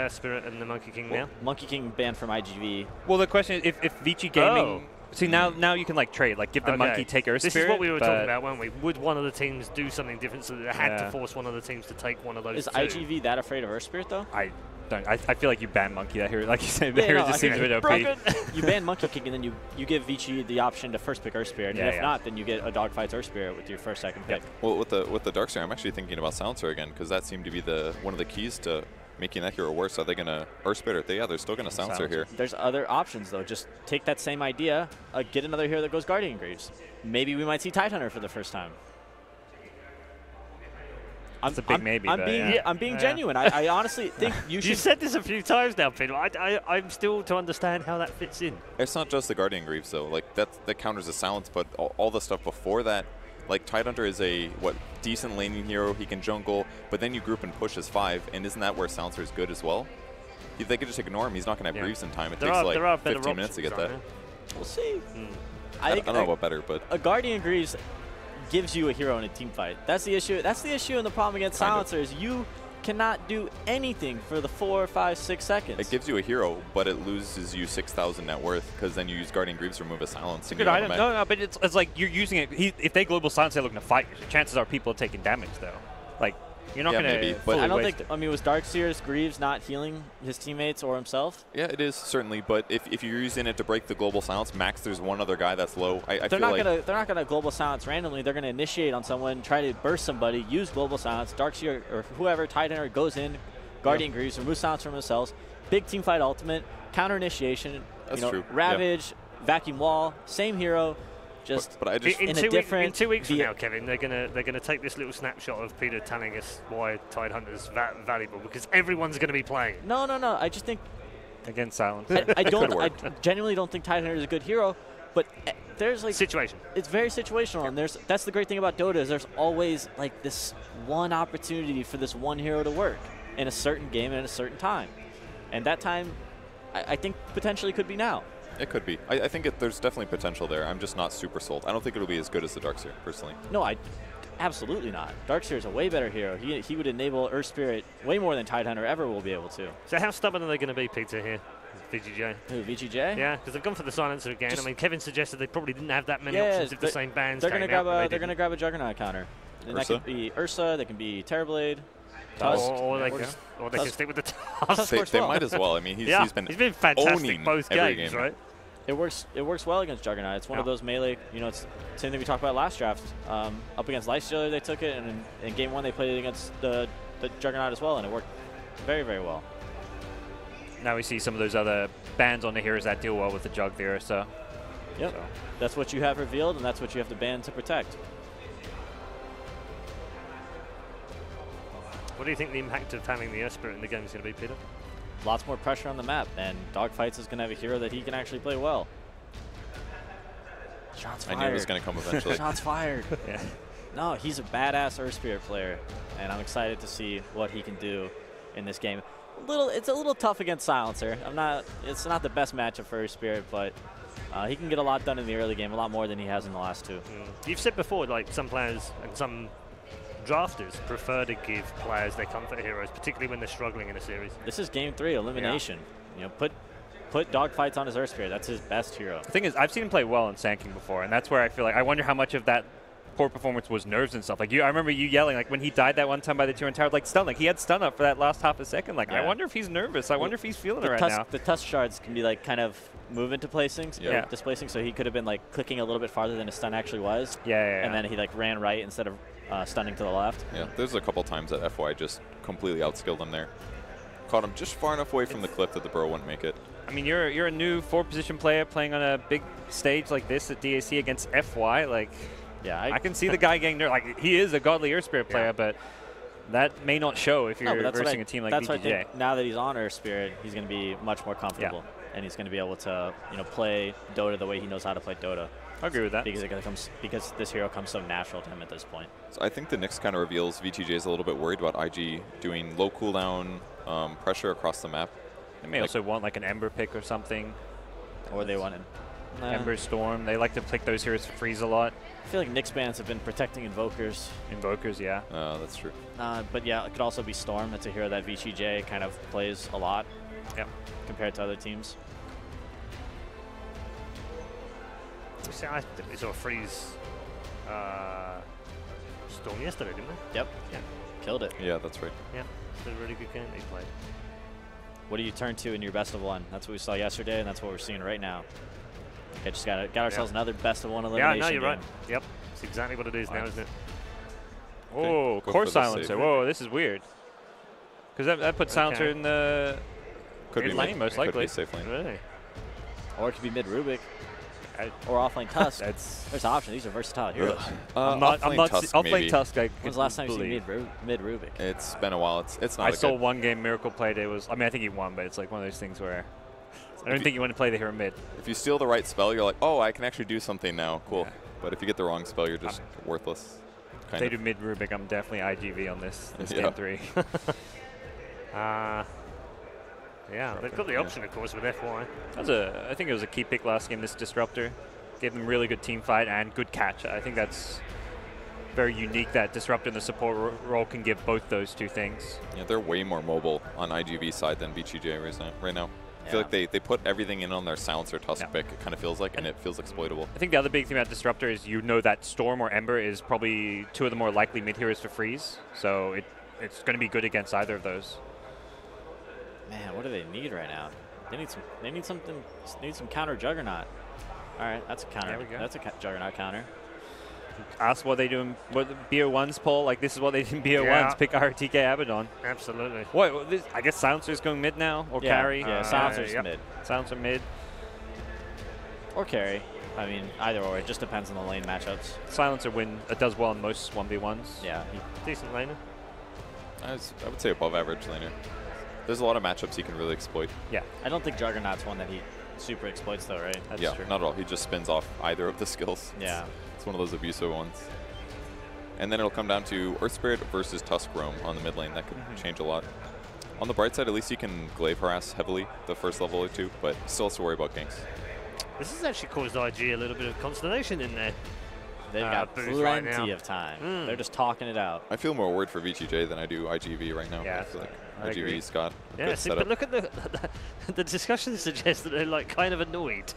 Spirit and the Monkey King now? Monkey King banned from IGV. Well, the question is if Vici Gaming... See, now you can like trade, like give the Monkey, take Earth Spirit. This is what we were talking about, weren't we? Would one of the teams do something different so that they had to force one of the teams to take one of those Is IGV that afraid of Earth Spirit, though? I feel like you ban Monkey that here, like you said, the hero just seems a bit OP. You ban Monkey King, and then you give Vici the option to first pick Earth Spirit, and if not, then you get a Dogfight's Earth Spirit with your second pick. Well, with the Darkseer, I'm actually thinking about Silencer again, because that seemed to be one of the keys to making that hero worse. Are they going to Earth Spirit? They're still going to Silencer here. There's other options, though. Just take that same idea, get another hero that goes Guardian Greaves. Maybe we might see Tidehunter for the first time. It's a big maybe. I'm being genuine. I honestly think you should. You said this a few times now, Peter. I'm still to understand how that fits in. It's not just the Guardian Greaves, though. Like that counters the silence, but all the stuff before that, like Tidehunter is a decent laning hero. He can jungle, but then you group and push as 5, and isn't that where Silencer is good as well? If they could just ignore him, he's not going to have Greaves in time. It takes like 15 minutes to get that. We'll see. I don't know about better, but a Guardian Greaves gives you a hero in a team fight. That's the issue. That's the issue and the problem against Silencer is you cannot do anything for the 4, 5, 6 seconds. It gives you a hero, but it loses you 6,000 net worth because then you use Guardian Greaves to remove a silence. Good item. No, but it's like you're using it. If they global silence, they're looking to fight. Chances are people are taking damage though. Like you're not going to. But I don't think. I mean, was Darkseer's Greaves not healing his teammates or himself? Yeah, it is certainly. But if you're using it to break the global silence, max there's one other guy that's low. They're not gonna global silence randomly. They're gonna initiate on someone, try to burst somebody, use global silence. Darkseer or whoever Tidehunter goes in, Guardian Greaves, remove silence from themselves. Big team fight ultimate, counter initiation. That's true. Ravage, vacuum wall, same hero. But I just in 2 weeks from now, Kevin, they're gonna take this little snapshot of Peter telling us why Tidehunter's valuable because everyone's gonna be playing. No. I just think against silence. I genuinely don't think Tidehunter is a good hero, but there's like situation. It's very situational, and that's the great thing about Dota is there's always like this one opportunity for this one hero to work in a certain game at a certain time, and that time, I think potentially could be now. It could be. I think there's definitely potential there. I'm just not super sold. I don't think it'll be as good as the Darkseer, personally. No, absolutely not. Darkseer is a way better hero. He would enable Earth Spirit way more than Tidehunter ever will be able to. So how stubborn are they going to be, Peter, here? VGJ. Who, VGJ? Yeah, because they've gone for the Silencer again. I mean, Kevin suggested they probably didn't have that many options if the same bands They're going to grab a Juggernaut counter. And that could be Ursa, that can be Terrorblade. Or they can stick with the Tusk. They might as well. I mean, he's been fantastic both games, right? It works well against Juggernaut. It's one of those melee, it's the same thing we talked about last draft. Up against Lifestealer, they took it, and in game 1 they played it against the Juggernaut as well, and it worked very, very well. Now we see some of those other bans on the heroes that deal well with the Jug there, so. Yep, so. That's what you have revealed, and that's what you have to ban to protect. What do you think the impact of having the Earth Spirit in the game is going to be, Peter? Lots more pressure on the map, and Dogfights is going to have a hero that he can actually play well. Shots fired. I knew it was going to come eventually. Shots fired. Yeah. No, he's a badass Earth Spirit player, and I'm excited to see what he can do in this game. It's a little tough against Silencer. It's not the best matchup for Earth Spirit, but he can get a lot done in the early game, a lot more than he has in the last 2. You've said before, like some players and some drafters prefer to give players their comfort heroes, particularly when they're struggling in a series. This is game 3, elimination. Yeah. Put Dogfights on his Earth Spirit. That's his best hero. The thing is, I've seen him play well in Sand King before, and that's where I feel like I wonder how much of that poor performance was nerves and stuff. Like I remember you yelling like when he died that one time by the Tyrion Tower, like stun. Like he had stun up for that last half a second. Like I wonder if he's nervous. I wonder if he's feeling it right now. The Tusk shards can be like kind of move into displacing. So he could have been like clicking a little bit farther than his stun actually was. And then he like ran right instead of stunning to the left. Yeah, there's a couple times that FY just completely outskilled him there. Caught him just far enough away from the cliff that the bro wouldn't make it. I mean, you're a new 4-position player playing on a big stage like this at DAC against FY. Like, yeah, I can see the guy getting nervous. Like, he is a godly Earth Spirit player, but that may not show if you're versing a team like VGJ. That's what I think now that he's on Earth Spirit, he's going to be much more comfortable, and he's going to be able to play Dota the way he knows how to play Dota. I agree with that. Because this hero comes so natural to him at this point. So I think the next kind of reveals VTJ is a little bit worried about IG doing low cooldown pressure across the map. They may also want like an Ember pick or something. Or they want Ember, Storm. They like to pick those heroes for freeze a lot. I feel like Nyx bans have been protecting Invokers. Invokers, yeah. That's true. But yeah, it could also be Storm. That's a hero that Vici kind of plays a lot. Yep. Compared to other teams. We saw a freeze Storm yesterday, didn't we? Yep. Yeah. Killed it. Yeah, that's right. Yeah. It's a really good game they played. What do you turn to in your best of one? That's what we saw yesterday, and that's what we're seeing right now. Okay, just got ourselves another best of one elimination. Yeah, no, you're game. right. Yep. It's exactly what it is now, isn't it? Oh, Go Core for the Silencer. save. Whoa, this is weird. Because that puts Silencer in the Could be mid lane, most likely. Could be safe lane. Really? Or it could be mid Rubik. Or offlane Tusk. That's There's options. These are versatile heroes. I'm not Tusk, offlane maybe. Tusk. I When's the last time you believe. seen mid Rubik? It's been a while. It's not. I a saw good. one game Miracle played. It was. I mean, I think he won, but it's like one of those things where I don't think you want to play the hero mid. If you steal the right spell, you're like, oh, I can actually do something now. Cool. Yeah. But if you get the wrong spell, you're just worthless. If they do mid Rubik, I'm definitely IGV on this Yeah. game 3. Yeah, they've got the option, of course, with FY. I think it was a key pick last game. This Disruptor gave them really good team fight and good catch. I think that's very unique that Disruptor in the support role can give both those two things. Yeah, they're way more mobile on IGV side than BGJ right now. I feel like they put everything in on their Silencer Tusk pick, it kind of feels like, and it feels exploitable. I think the other big thing about Disruptor is you know that Storm or Ember is probably two of the more likely mid heroes to freeze, so it's going to be good against either of those. Man, what do they need right now? They need some counter Juggernaut. All right, that's a counter. There we go. That's a Juggernaut counter. Ask what they do in what the BO1's poll, like this is what they did in BO1's, Yeah. pick RTK Abaddon. Absolutely. What, I guess Silencer's going mid now, or carry? Yeah, Silencer's yep. mid. Silencer mid. Or carry. I mean, either or. It just depends on the lane matchups. Silencer does well in most 1v1s. Yeah. Decent laner. I would say above average laner. There's a lot of matchups he can really exploit. Yeah. I don't think Juggernaut's one that he super exploits, though, right? That's Yeah, true. not at all. He just spins off either of the skills. Yeah. It's one of those abusive ones. And then it'll come down to Earth Spirit versus Tusk Roam on the mid lane. That could change a lot. On the bright side, at least you can glaive harass heavily the first level or two, but still has to worry about ganks. This has actually caused IG a little bit of consternation in there. They've got booth right plenty now. of time. They're just talking it out. I feel more worried for VGJ than I do IGV right now. Yeah, I feel like I agree. IGV's got Yeah, good see, setup. but look at the discussion suggests that they're like kind of annoyed.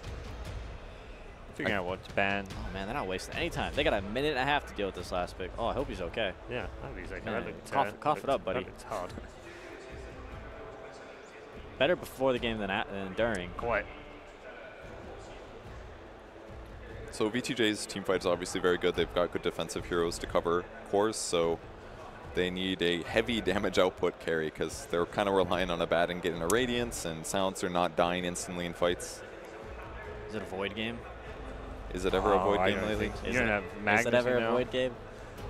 Figuring out what to ban. Oh, man, they're not wasting any time. They got a minute and a half to deal with this last pick. Oh, I hope he's okay. Yeah, I think he's okay. Man, That looked, cough it up, buddy. That looked hard. Better before the game than during. Quite. So VTJ's team fight is obviously very good. They've got good defensive heroes to cover cores, so they need a heavy damage output carry because they're kind of relying on a bat and getting a Radiance, and Silencer not dying instantly in fights. Is it a void game? Is it ever a void I game don't lately? think- You Is don't it- have Is Magnus, it ever you a know? void game?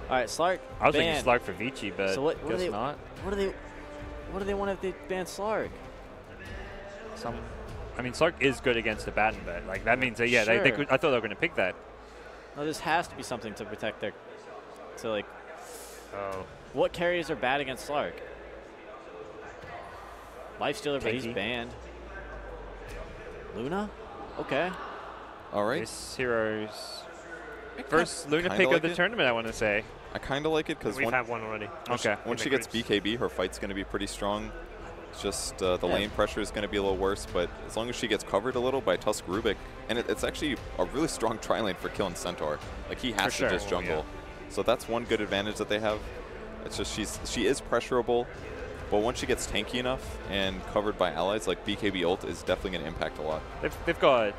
All right, Slark. I was thinking banned. Slark for Vici, but So what do guess they not. What do they want if they ban Slark? I mean, Slark is good against the Batten, but like that means that they Sure. could, I thought they were going to pick that. No, this has to be something to protect their. To like, Oh, what carries are bad against Slark? Lifestealer, but he's Tanky. banned. Luna? Okay. All right. This hero's first Luna kinda pick like of the it. tournament, I want to say. I kind of like it because we've had one already. Okay. once In she the gets groups. BKB, her fight's going to be pretty strong. It's just the lane pressure is going to be a little worse, but as long as she gets covered a little by Tusk Rubik, and it's actually a really strong tri-lane for killing Centaur. Like he has sure. to just Oh, jungle. So that's one good advantage that they have. It's just she is pressurable, but once she gets tanky enough and covered by allies, like BKB ult is definitely going to impact a lot. They've got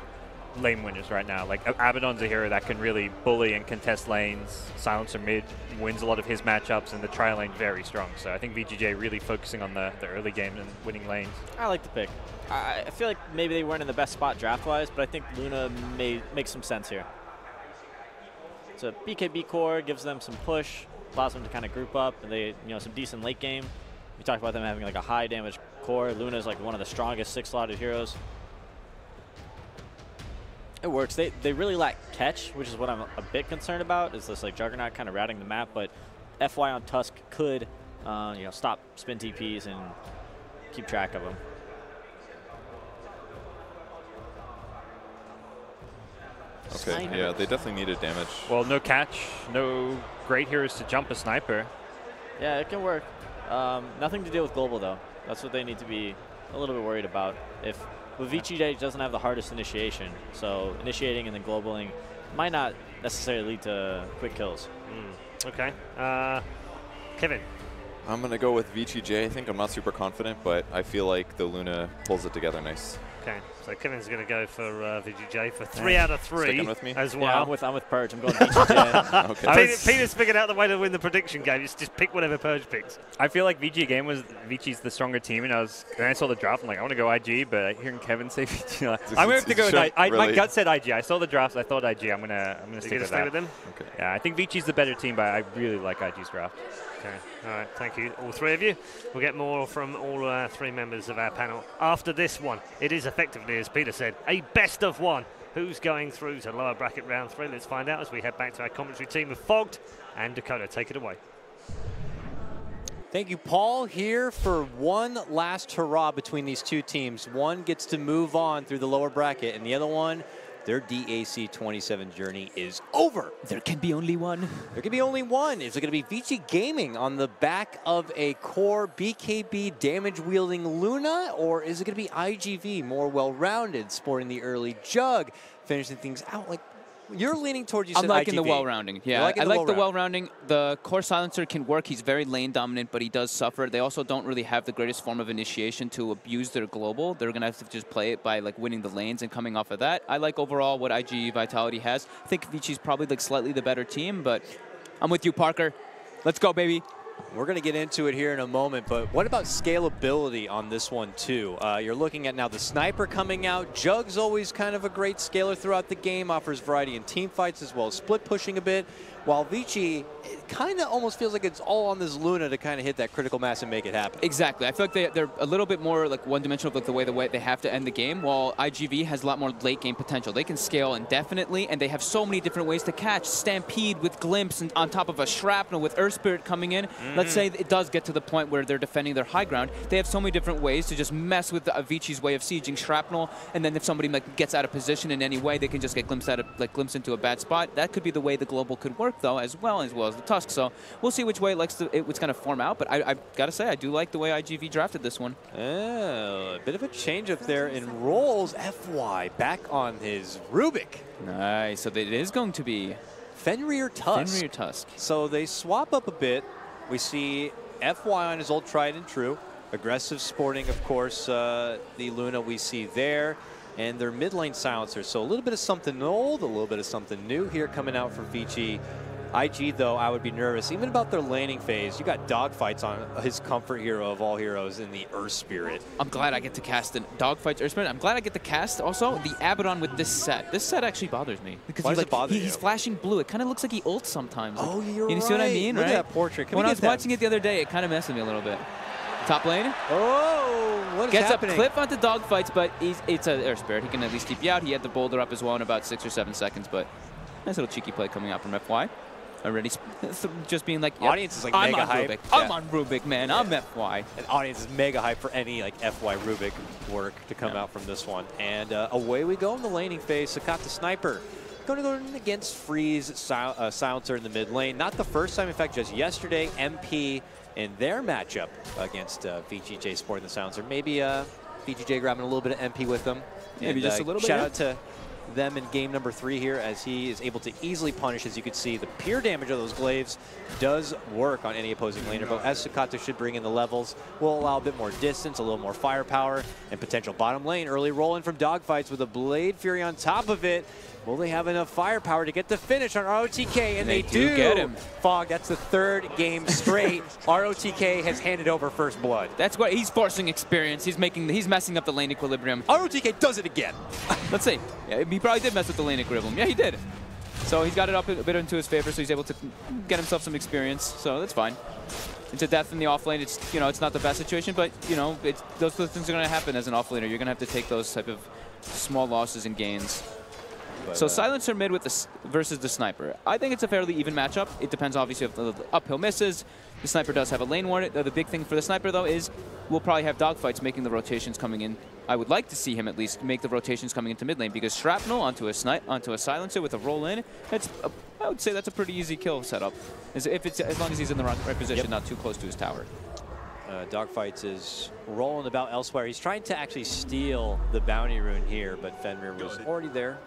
lane winners right now. Like Abaddon's a hero that can really bully and contest lanes. Silencer mid wins a lot of his matchups, and the tri lane very strong. So I think VGJ really focusing on the early game and winning lanes. I like the pick. I feel like maybe they weren't in the best spot draft-wise, but I think Luna may make some sense here. So BKB core gives them some push, allows them to kind of group up, and they, some decent late game. We talked about them having like a high damage core. Luna's like one of the strongest 6-slotted heroes. It works. They really lack catch, which is what I'm a bit concerned about. Is this like Juggernaut kind of routing the map, but FY on Tusk could, stop spin TPs and keep track of them. Okay, yeah, they definitely needed damage. Well, no catch, no great heroes to jump a sniper. Yeah, it can work. Nothing to deal with global, though. That's what they need to be a little bit worried about. With Vici doesn't have the hardest initiation, so initiating and then globaling might not necessarily lead to quick kills. Okay. Kevin? I'm going to go with Vici J. I think I'm not super confident, but I feel like the Luna pulls it together nice. Okay, so Kevin's going to go for VGJ for 3 out of 3 Sticking with me? as well. Yeah, I'm with Purge. I'm going VGJ. Okay. Peter's figured out the way to win the prediction game. Just pick whatever Purge picks. I feel like Vici's the stronger team, and then I saw the draft. I'm like, I want to go IG, but hearing Kevin say Vici, I'm going to have to go with IG. My gut said IG. I saw the drafts. I thought IG. I'm gonna stick with that. With them? Okay. Yeah, I think Vici's the better team, but I really like IG's draft. Okay, all right, thank you, all 3 of you. We'll get more from all 3 members of our panel after this one. It is effectively, as Peter said, a best of 1. Who's going through to lower bracket round 3? Let's find out as we head back to our commentary team of Fogged and Dakota. Take it away. Thank you, Paul. Here for one last hurrah between these 2 teams. One gets to move on through the lower bracket, and the other one, their DAC 27 journey is over. There can be only one. There can be only one. Is it going to be Vici Gaming on the back of a core BKB damage-wielding Luna, or is it going to be IGV, more well-rounded, sporting the early Jug, finishing things out? Like, you're leaning towards, I'm liking IGV. the well-rounding. Yeah, I like the well-rounding. The core silencer can work. He's very lane dominant, but he does suffer. They also don't really have the greatest form of initiation to abuse their global. They're going to have to just play it by like winning the lanes and coming off of that. I like overall what IG Vitality has. I think Vici's probably like slightly the better team, but I'm with you, Parker. Let's go, baby. We're going to get into it here in a moment, but what about scalability on this one, too? You're looking at now the sniper coming out. Jug's always kind of a great scaler throughout the game, offers variety in team fights as well as split pushing a bit, while Vici, it kind of almost feels like it's all on this Luna to kind of hit that critical mass and make it happen. Exactly. I feel like they're a little bit more like one-dimensional, like the way they have to end the game, while IGV has a lot more late-game potential. They can scale indefinitely, and they have so many different ways to catch. Stampede with Glimpse, and on top of a Shrapnel with Earth Spirit coming in. Let's say it does get to the point where they're defending their high ground. They have so many different ways to just mess with Vici's way of sieging Shrapnel, and then if somebody like gets out of position in any way, they can just get glimpsed into a bad spot. That could be the way the global could work, though, as well as the Tusk. So we'll see which way it's going to form out. But I've got to say, I do like the way IGV drafted this one. A bit of a change up there in roles. FY back on his Rubik. Nice. So it is going to be Fenrir Tusk. Fenrir Tusk. So they swap up a bit. We see FY on his old tried and true. Aggressive sporting, of course, the Luna we see there. And their mid lane silencer. So a little bit of something old, a little bit of something new here coming out from Vici. IG, though, I would be nervous. Even about their laning phase, you got dogfights on his comfort hero of all heroes in the Earth Spirit. I'm glad I get to cast the dogfights Earth Spirit. I'm glad I get to cast also the Abaddon with this set. This set actually bothers me. Because Why does it bother you? He's flashing blue. It kind of looks like he ults sometimes. Oh, you're right. You see what I mean, Look right? at that portrait. When I was watching it the other day, it kind of messed with me a little bit. Top lane. Oh, what is Gets happening? Gets a clip onto dogfights, but it's an Earth Spirit. He can at least keep you out. He had the boulder up as well in about 6 or 7 seconds, but nice little cheeky play coming out from FY. Already just being like, yep, audience is like I'm mega on hype. Rubik. Yeah. I'm on Rubik, man. I'm FY. An audience is mega hype for any like FY Rubik work to come out from this one. And away we go in the laning phase. Sakata Sniper going to go in against Freeze Silencer in the mid lane. Not the first time, in fact, just yesterday, MP in their matchup against VGJ sporting the Silencer. Maybe VGJ grabbing a little bit of MP with them. Maybe just a little bit. Shout out to them in game number 3 here, as he is able to easily punish. As you can see, the pure damage of those glaives does work on any opposing laner, but as Sakata should bring in the levels, will allow a bit more distance, a little more firepower, and potential bottom lane. Early roll-in from Dogfights with a Blade Fury on top of it. Will they have enough firepower to get the finish on ROTK? And they do get him. Fog, that's the 3rd game straight. ROTK has handed over first blood. That's what he's forcing experience. He's messing up the lane equilibrium. ROTK does it again. Let's see. Yeah, he probably did mess with the lane equilibrium. Yeah, he did. So he's got it up a bit into his favor, so he's able to get himself some experience. So that's fine. It's a death in the off lane. It's it's not the best situation, but those things are going to happen as an off laner. You're going to have to take those type of small losses and gains. So Silencer mid with versus the Sniper. I think it's a fairly even matchup. It depends, obviously, if the uphill misses. The Sniper does have a lane ward. The big thing for the Sniper, though, is we'll probably have dogfights making the rotations coming in. I would like to see him at least make the rotations coming into mid lane, because Shrapnel onto a Silencer with a roll in, I would say that's a pretty easy kill setup. As long as he's in the right position, not too close to his tower. Dogfights is rolling about elsewhere. He's trying to actually steal the bounty rune here, but Fenrir was already there.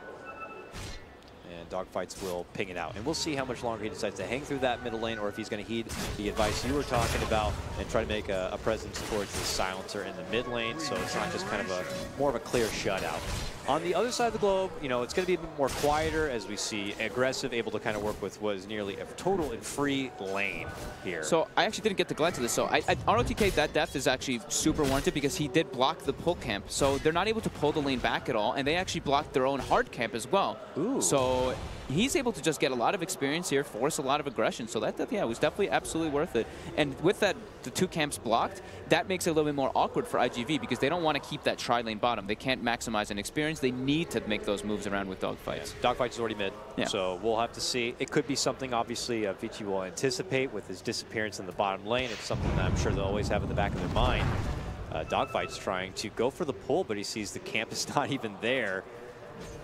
And Dogfights will ping it out. And we'll see how much longer he decides to hang through that middle lane, or if he's going to heed the advice you were talking about and try to make a presence towards the Silencer in the mid lane, so it's not just kind of more of a clear shutout. On the other side of the globe, you know, it's going to be a bit more quieter as we see Aggressive able to kind of work with what is nearly a total and free lane here. So I actually didn't get to glance at this. So ROTK, that death is actually super warranted because he did block the pull camp. So they're not able to pull the lane back at all, and they actually blocked their own hard camp as well. Ooh. So he's able to just get a lot of experience here, force a lot of aggression. So that yeah, was definitely absolutely worth it. And with that, the 2 camps blocked, that makes it a little bit more awkward for IGV because they don't want to keep that tri-lane bottom. They can't maximize an experience. They need to make those moves around with Dogfights. Yeah. Dogfights is already mid, yeah. So we'll have to see. It could be something, obviously, Vici will anticipate with his disappearance in the bottom lane. It's something that I'm sure they'll always have in the back of their mind. Dogfight's trying to go for the pull, but he sees the camp is not even there.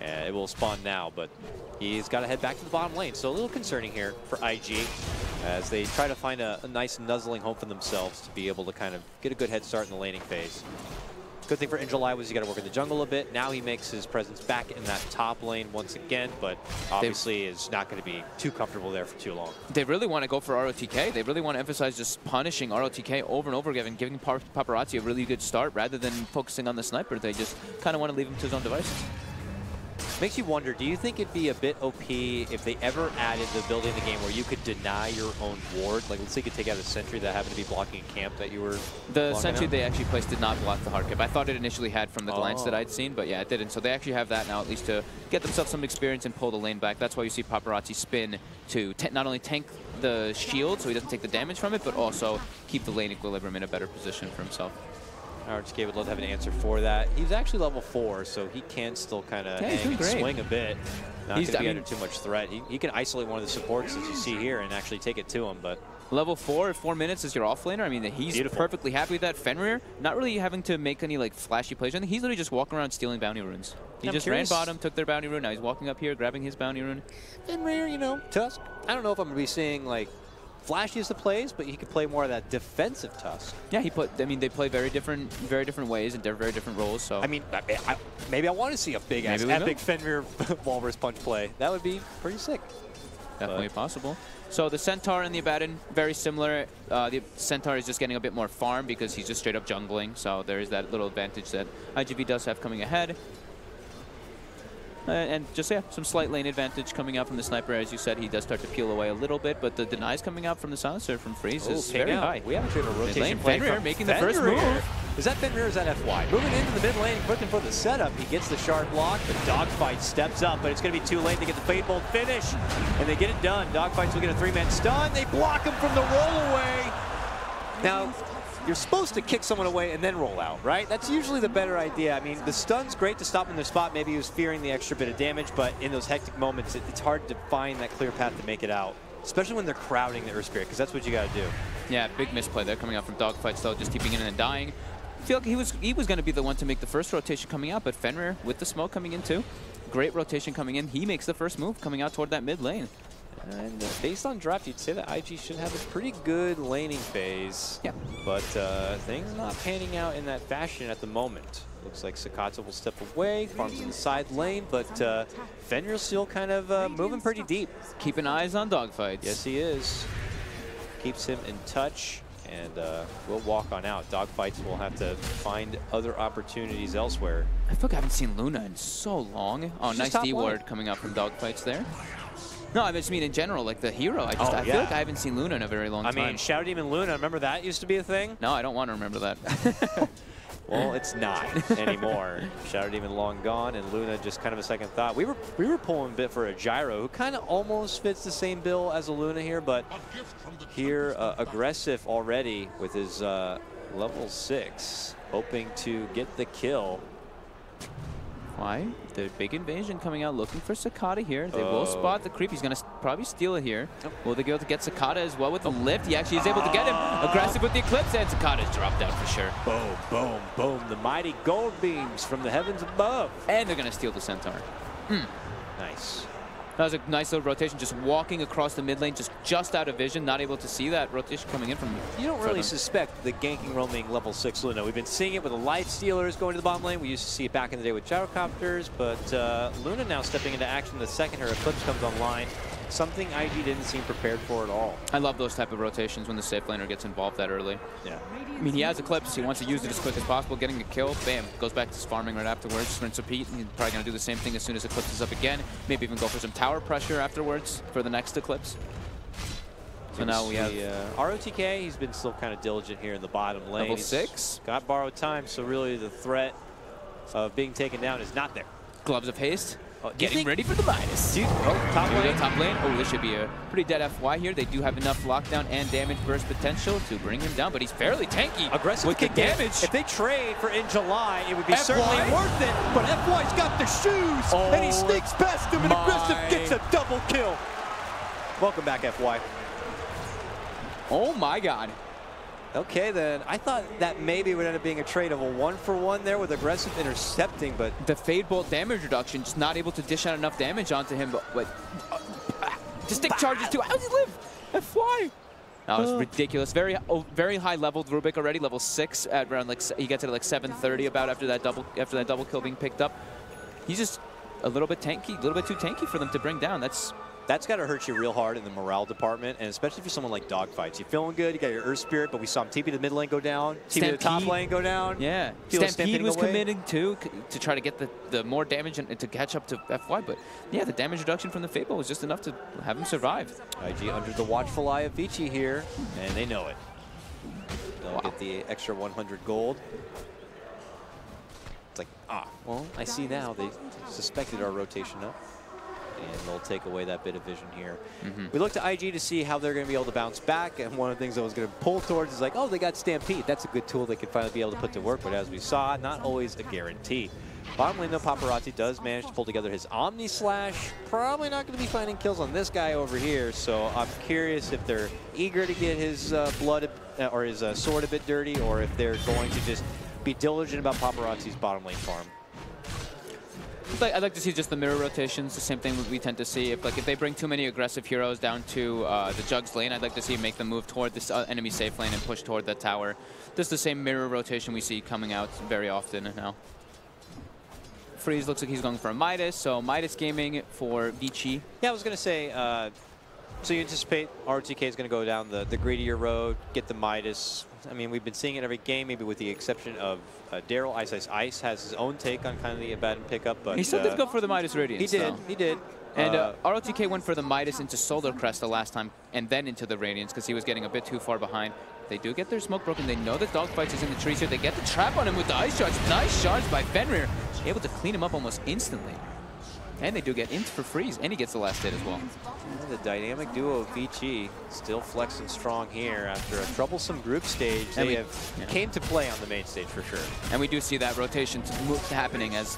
It will spawn now, but he's got to head back to the bottom lane. So a little concerning here for IG as they try to find a nice nuzzling home for themselves to be able to kind of get a good head start in the laning phase. Good thing for Injalai was he got to work in the jungle a bit. Now he makes his presence back in that top lane once again, but obviously is not going to be too comfortable there for too long. They really want to go for ROTK. They really want to emphasize just punishing ROTK over and over again and giving Paparazzi a really good start rather than focusing on the Sniper. They just kind of want to leave him to his own devices. Makes you wonder, do you think it'd be a bit OP if they ever added the ability in the game where you could deny your own ward? Like, let's say you could take out a sentry that happened to be blocking a camp that you were The sentry they actually placed did not block the hard cap. I thought it initially had from the glance that I'd seen, but yeah, it didn't. So they actually have that now, at least to get themselves some experience and pull the lane back. That's why you see Paparazzi spin to not only tank the shield so he doesn't take the damage from it, but also keep the lane equilibrium in a better position for himself. RHK would love to have an answer for that. He's actually level 4, so he can still kind of hang and swing a bit. Not going to be under too much threat. He can isolate one of the supports, as you see here, and actually take it to him. But level 4 at 4 minutes is your offlaner. I mean, he's perfectly happy with that. Fenrir, not really having to make any like flashy plays or anything. He's literally just walking around stealing bounty runes. He just ran bottom, took their bounty rune. Now he's walking up here, grabbing his bounty rune. Fenrir, you know, Tusk. I don't know if I'm going to be seeing like flashiest of plays, but he could play more of that defensive Tusk. Yeah, they play very different ways and very different roles. So I mean, maybe I want to see a big epic Fenrir Walrus punch play. That would be pretty sick. Definitely possible. So the Centaur and the Abaddon, very similar. The Centaur is just getting a bit more farm because he's just straight up jungling. So there is that little advantage that IGV does have coming ahead. And just, yeah, some slight lane advantage coming out from the Sniper. As you said, he does start to peel away a little bit, but the denies coming out from the Silencer from Freeze is very high. We actually have a rotation play Fenrir making the first move. Is that Fenrir or is that FY? Moving into the mid lane, looking for the setup. He gets the shard block. The Dogfight steps up, but it's going to be too late to get the Fade Bolt finish. And they get it done. Dogfights will get a 3-man stun. They block him from the roll away. Now, you're supposed to kick someone away and then roll out, right? That's usually the better idea. I mean, the stun's great to stop him in their spot. Maybe he was fearing the extra bit of damage, but in those hectic moments, it's hard to find that clear path to make it out, especially when they're crowding the Earth Spirit, because that's what you got to do. Yeah, big misplay there coming out from Dogfights, though, just keeping in and dying. I feel like he was going to be the one to make the first rotation coming out, but Fenrir with the smoke coming in too. Great rotation coming in. He makes the first move coming out toward that mid lane. And based on draft, you'd say that IG should have a pretty good laning phase. Yeah. But things not panning out in that fashion at the moment. Looks like Sakata will step away, farms in the side lane, but Fenrir's still kind of moving pretty deep. Keeping eyes on Dogfights. Yes, he is. Keeps him in touch, and we'll walk on out. Dogfights will have to find other opportunities elsewhere. I feel like I haven't seen Luna in so long. Oh, nice D-ward coming out from Dogfights there. No, I just mean in general, like the hero. I feel like I haven't seen Luna in a very long time. I mean, Shadow Demon Luna, remember that used to be a thing? No, I don't want to remember that. Well, it's not anymore. Shadow Demon long gone, and Luna just kind of a second thought. We were pulling a bit for a Gyro, who kind of almost fits the same bill as a Luna here, but here aggressive already with his level 6, hoping to get the kill. FY, the big invasion coming out looking for Cicada here. They will spot the creep. He's going to probably steal it here. Will they be able to get Cicada as well with the lift? He actually is able to get him. Aggressive with the Eclipse, and Cicada's dropped out for sure. Boom, boom, boom. The mighty gold beams from the heavens above. And they're going to steal the Centaur. Nice. That was a nice little rotation, just walking across the mid lane, just out of vision, not able to see that rotation coming in from. You don't really suspect the ganking roaming level 6 Luna. We've been seeing it with the life stealers going to the bottom lane. We used to see it back in the day with gyrocopters, but Luna now stepping into action the second her Eclipse comes online. Something IG didn't seem prepared for at all. I love those type of rotations when the safe laner gets involved that early. Yeah. I mean, he has Eclipse. He wants to use it as quick as possible, getting a kill. Bam. Goes back to his farming right afterwards. Rinse, repeat. He's probably going to do the same thing as soon as Eclipse is up again. Maybe even go for some tower pressure afterwards for the next Eclipse. So now we have ROTK. He's been still kind of diligent here in the bottom lane. Level 6. Got borrowed time, so really the threat of being taken down is not there. Gloves of Haste. Getting ready for the Midas. Top lane. Top lane. Oh, this should be a pretty dead FY here. They do have enough lockdown and damage burst potential to bring him down, but he's fairly tanky. Aggressive with the damage. If they trade for in July, it would be FY? certainly worth it. But FY's got the shoes, and he sneaks past him, and Aggressive gets a double kill. Welcome back, FY. Oh my God. Okay, then. I thought that maybe would end up being a trade of a 1-for-1 there with Aggressive intercepting, but the Fade Bolt damage reduction, just not able to dish out enough damage onto him, but distinct charges too. How does he live? FY. That was ridiculous. Very high leveled Rubik already, level 6 at around like he gets it at like 730 about after that double kill being picked up. He's just a little bit tanky, a little bit too tanky for them to bring down. That's got to hurt you real hard in the morale department, and especially for someone like Dogfights. You're feeling good, you got your Earth Spirit, but we saw him TP to the mid lane go down, TP to the top lane go down. Yeah, Stampede was committing too to try to get the more damage and to catch up to FY, but yeah, the damage reduction from the Fable was just enough to have him survive. IG under the watchful eye of Vici here, and they know it. They'll get the extra 100 gold. It's like, well, I see now they suspected our rotation up. And they'll take away that bit of vision here. We look to IG to see how they're going to be able to bounce back. And one of the things I was going to pull towards is like, oh, they got Stampede. That's a good tool they could finally be able to put to work. But as we saw, not always a guarantee. Bottom lane, though, Paparazzi does manage to pull together his Omni Slash. Probably not going to be finding kills on this guy over here. So I'm curious if they're eager to get his blood or his sword a bit dirty, or if they're going to just be diligent about Paparazzi's bottom lane farm. I'd like to see just the mirror rotations, the same thing we tend to see. If they bring too many aggressive heroes down to the Jugs lane, I'd like to see make them move toward this enemy safe lane and push toward that tower. Just the same mirror rotation we see coming out very often now. Freeze looks like he's going for a Midas, so Midas gaming for Vici. Yeah, I was going to say, so you anticipate ROTK is going to go down the greedier road, get the Midas. I mean, we've been seeing it every game, maybe with the exception of Daryl. Ice has his own take on kind of the Abaddon pickup, but he still did go for the Midas Radiance. He did. And ROTK went for the Midas into Solar Crest the last time, and then into the Radiance because he was getting a bit too far behind. They do get their smoke broken. They know that Dogfights is in the trees here. They get the trap on him with the Ice Charge. Nice charge by Fenrir, able to clean him up almost instantly. And they do get int for freeze, and he gets the last hit as well. And the dynamic duo of Vici still flexing strong here after a troublesome group stage. They came to play on the main stage for sure. And we do see that rotation happening as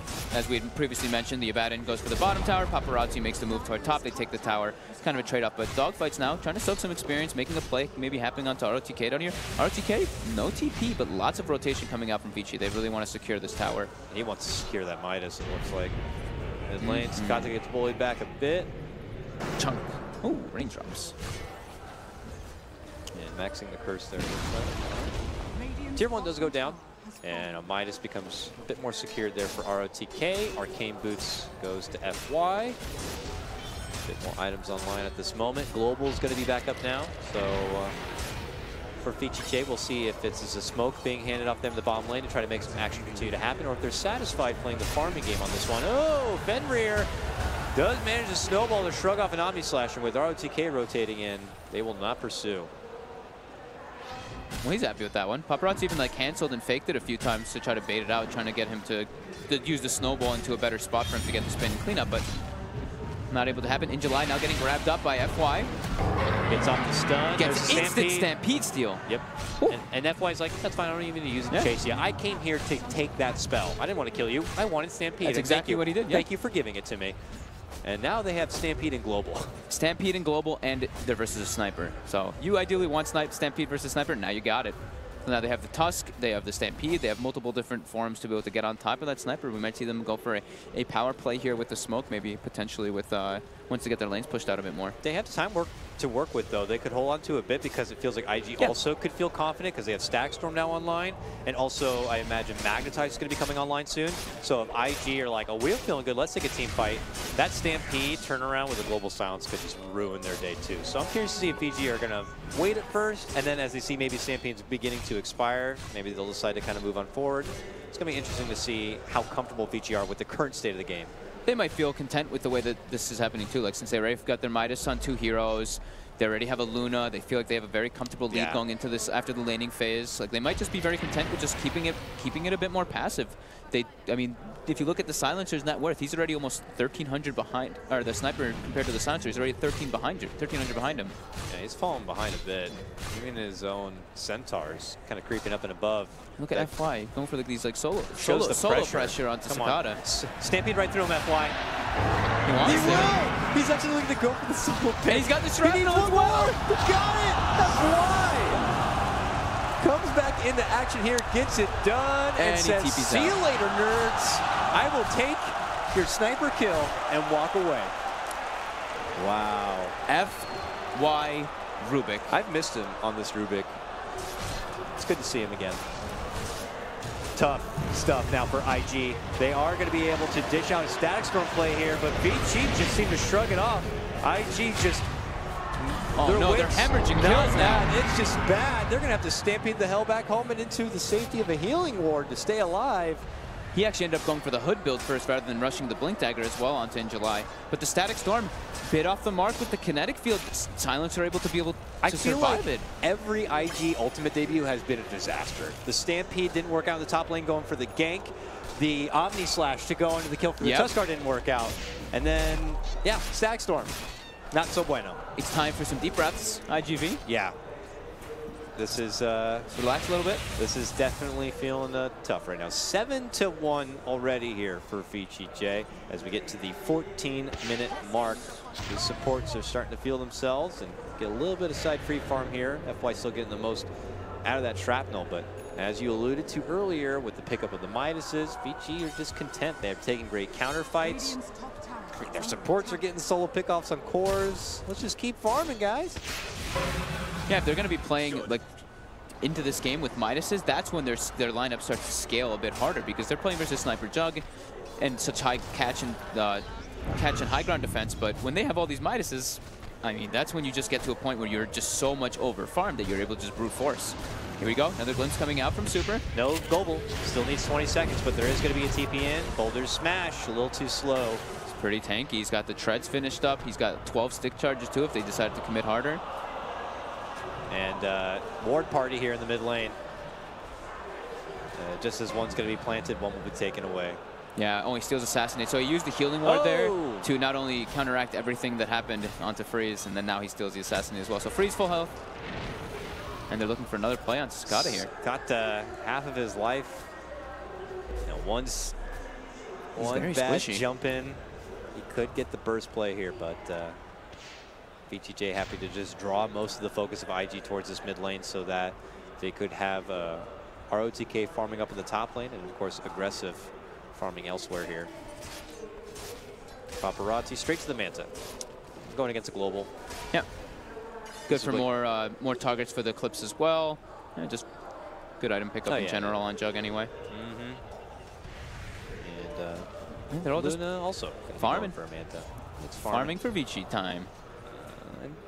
we had previously mentioned. The Abaddon goes for the bottom tower. Paparazzi makes the move toward top. They take the tower. It's kind of a trade-off, but Dogfights now trying to soak some experience, making a play, maybe happening onto ROTK down here. ROTK, no TP, but lots of rotation coming out from Vici. They really want to secure this tower. He wants to secure that Midas, it looks like. Mid lane, Scott gets bullied back a bit. Chunk. Oh, raindrops. And maxing the curse there. Tier 1 does go down, and a Midas becomes a bit more secured there for ROTK. Arcane Boots goes to FY. A bit more items online at this moment. Global's going to be back up now, so for Vici, we'll see if it's a smoke being handed off them to the bottom lane to try to make some action continue to happen, or if they're satisfied playing the farming game on this one. Oh, Fenrir does manage to snowball to shrug off an Omni Slash, and with ROTK rotating in, they will not pursue. Well, he's happy with that one. Paparazzi even canceled and faked it a few times to try to bait it out, trying to get him to use the snowball into a better spot for him to get the spin and cleanup, but Not able to happen. In July, now getting grabbed up by FY. Gets off the stun. Gets instant Stampede steal. Yep. And FY's like, that's fine, I don't even need to use it to chase you. I came here to take that spell. I didn't want to kill you. I wanted Stampede. That's exactly what he did. Thank you for giving it to me. And now they have Stampede and Global. Stampede and Global, and they're versus a Sniper. So you ideally want Stampede versus Sniper. Now you got it. So now they have the Tusk, they have the Stampede, they have multiple different forms to be able to get on top of that Sniper. We might see them go for a power play here with the smoke, maybe potentially with once they get their lanes pushed out a bit more. They have time to work with, though. They could hold on to a bit because it feels like IG also could feel confident because they have Static Storm now online. And also, I imagine Magnetize is going to be coming online soon. So if IG are like, oh, we're feeling good, let's take a team fight. That Stampede turnaround with a Global Silence could just ruin their day, too. So I'm curious to see if VG are going to wait at first. And then as they see maybe Stampede's beginning to expire, maybe they'll decide to kind of move on forward. It's going to be interesting to see how comfortable VG are with the current state of the game. They might feel content with the way that this is happening too. Like since they already got their Midas on 2 heroes, they already have a Luna. They feel like they have a very comfortable lead going into this after the laning phase. Like they might just be very content with just keeping it a bit more passive. I mean, if you look at the Silencer's net worth, he's already almost 1,300 behind, or the Sniper compared to the Silencer, he's already 1,300 behind him. Yeah, he's fallen behind a bit. Even his own Centaurs kind of creeping up and above. Look at FY going for these like solo pressure onto Come Sakata. On. Stampede right through him, FY. He wants to. He's actually looking to go for the single pick. And he's got the shrapnel as well. He got it. FY comes back into action here, gets it done, and says, see you later, nerds. I will take your sniper kill and walk away. Wow. FY Rubik. I've missed him on this Rubik. It's good to see him again. Tough stuff now for IG. They are going to be able to dish out a Static Storm play here, but Vici just seemed to shrug it off. IG just... Oh no, they're hemorrhaging kills now. It's just bad. They're going to have to stampede the hell back home and into the safety of a healing ward to stay alive. He actually ended up going for the Hood build first rather than rushing the Blink Dagger as well onto In July. But the Static Storm bit off the mark with the kinetic field. Silencer able to be able to survive it. Every IG Ultimate debut has been a disaster. The Stampede didn't work out in the top lane going for the gank. The Omni Slash to go into the kill for the Tuskar didn't work out. And then, yeah, Static Storm. Not so bueno. It's time for some deep breaths, IGV. Yeah. This is relax a little bit. This is definitely feeling tough right now. 7-1 already here for Vici J. As we get to the 14-minute mark, the supports are starting to feel themselves and get a little bit of side free farm here. FY still getting the most out of that shrapnel, but as you alluded to earlier with the pickup of the Midases, Vici are just content. They're taking great counter fights. Their supports are getting solo pickoffs on cores. Let's just keep farming, guys. Yeah, if they're going to be playing like into this game with Midases, that's when their lineup starts to scale a bit harder because they're playing versus Sniper Jug and such high catch and high ground defense. But when they have all these Midases, I mean, that's when you just get to a point where you're just so much over farmed that you're able to just brute force. Here we go, another glimpse coming out from Super. No global, still needs 20 seconds, but there is going to be a TP in. Boulder's smash, a little too slow. It's pretty tanky. He's got the treads finished up. He's got 12 stick charges too if they decide to commit harder. And ward party here in the mid lane. Just as one's going to be planted, one will be taken away. Yeah, only steals Assassinate. So he used the healing ward there to not only counteract everything that happened onto Freeze, and then now he steals the Assassinate as well. So Freeze full health. And they're looking for another play on Sakata here. Got half of his life. You know, one bad jump in. He could get the burst play here, but Vici J happy to just draw most of the focus of IG towards this mid lane so that they could have ROTK farming up in the top lane and, of course, aggressive farming elsewhere here. Paparazzi straight to the Manta. Going against a global. Yeah. Good for more targets for the clips as well. Yeah, just good item pickup in general on Jug anyway. And they're all just also farming for a Manta. It's farming for Vici time.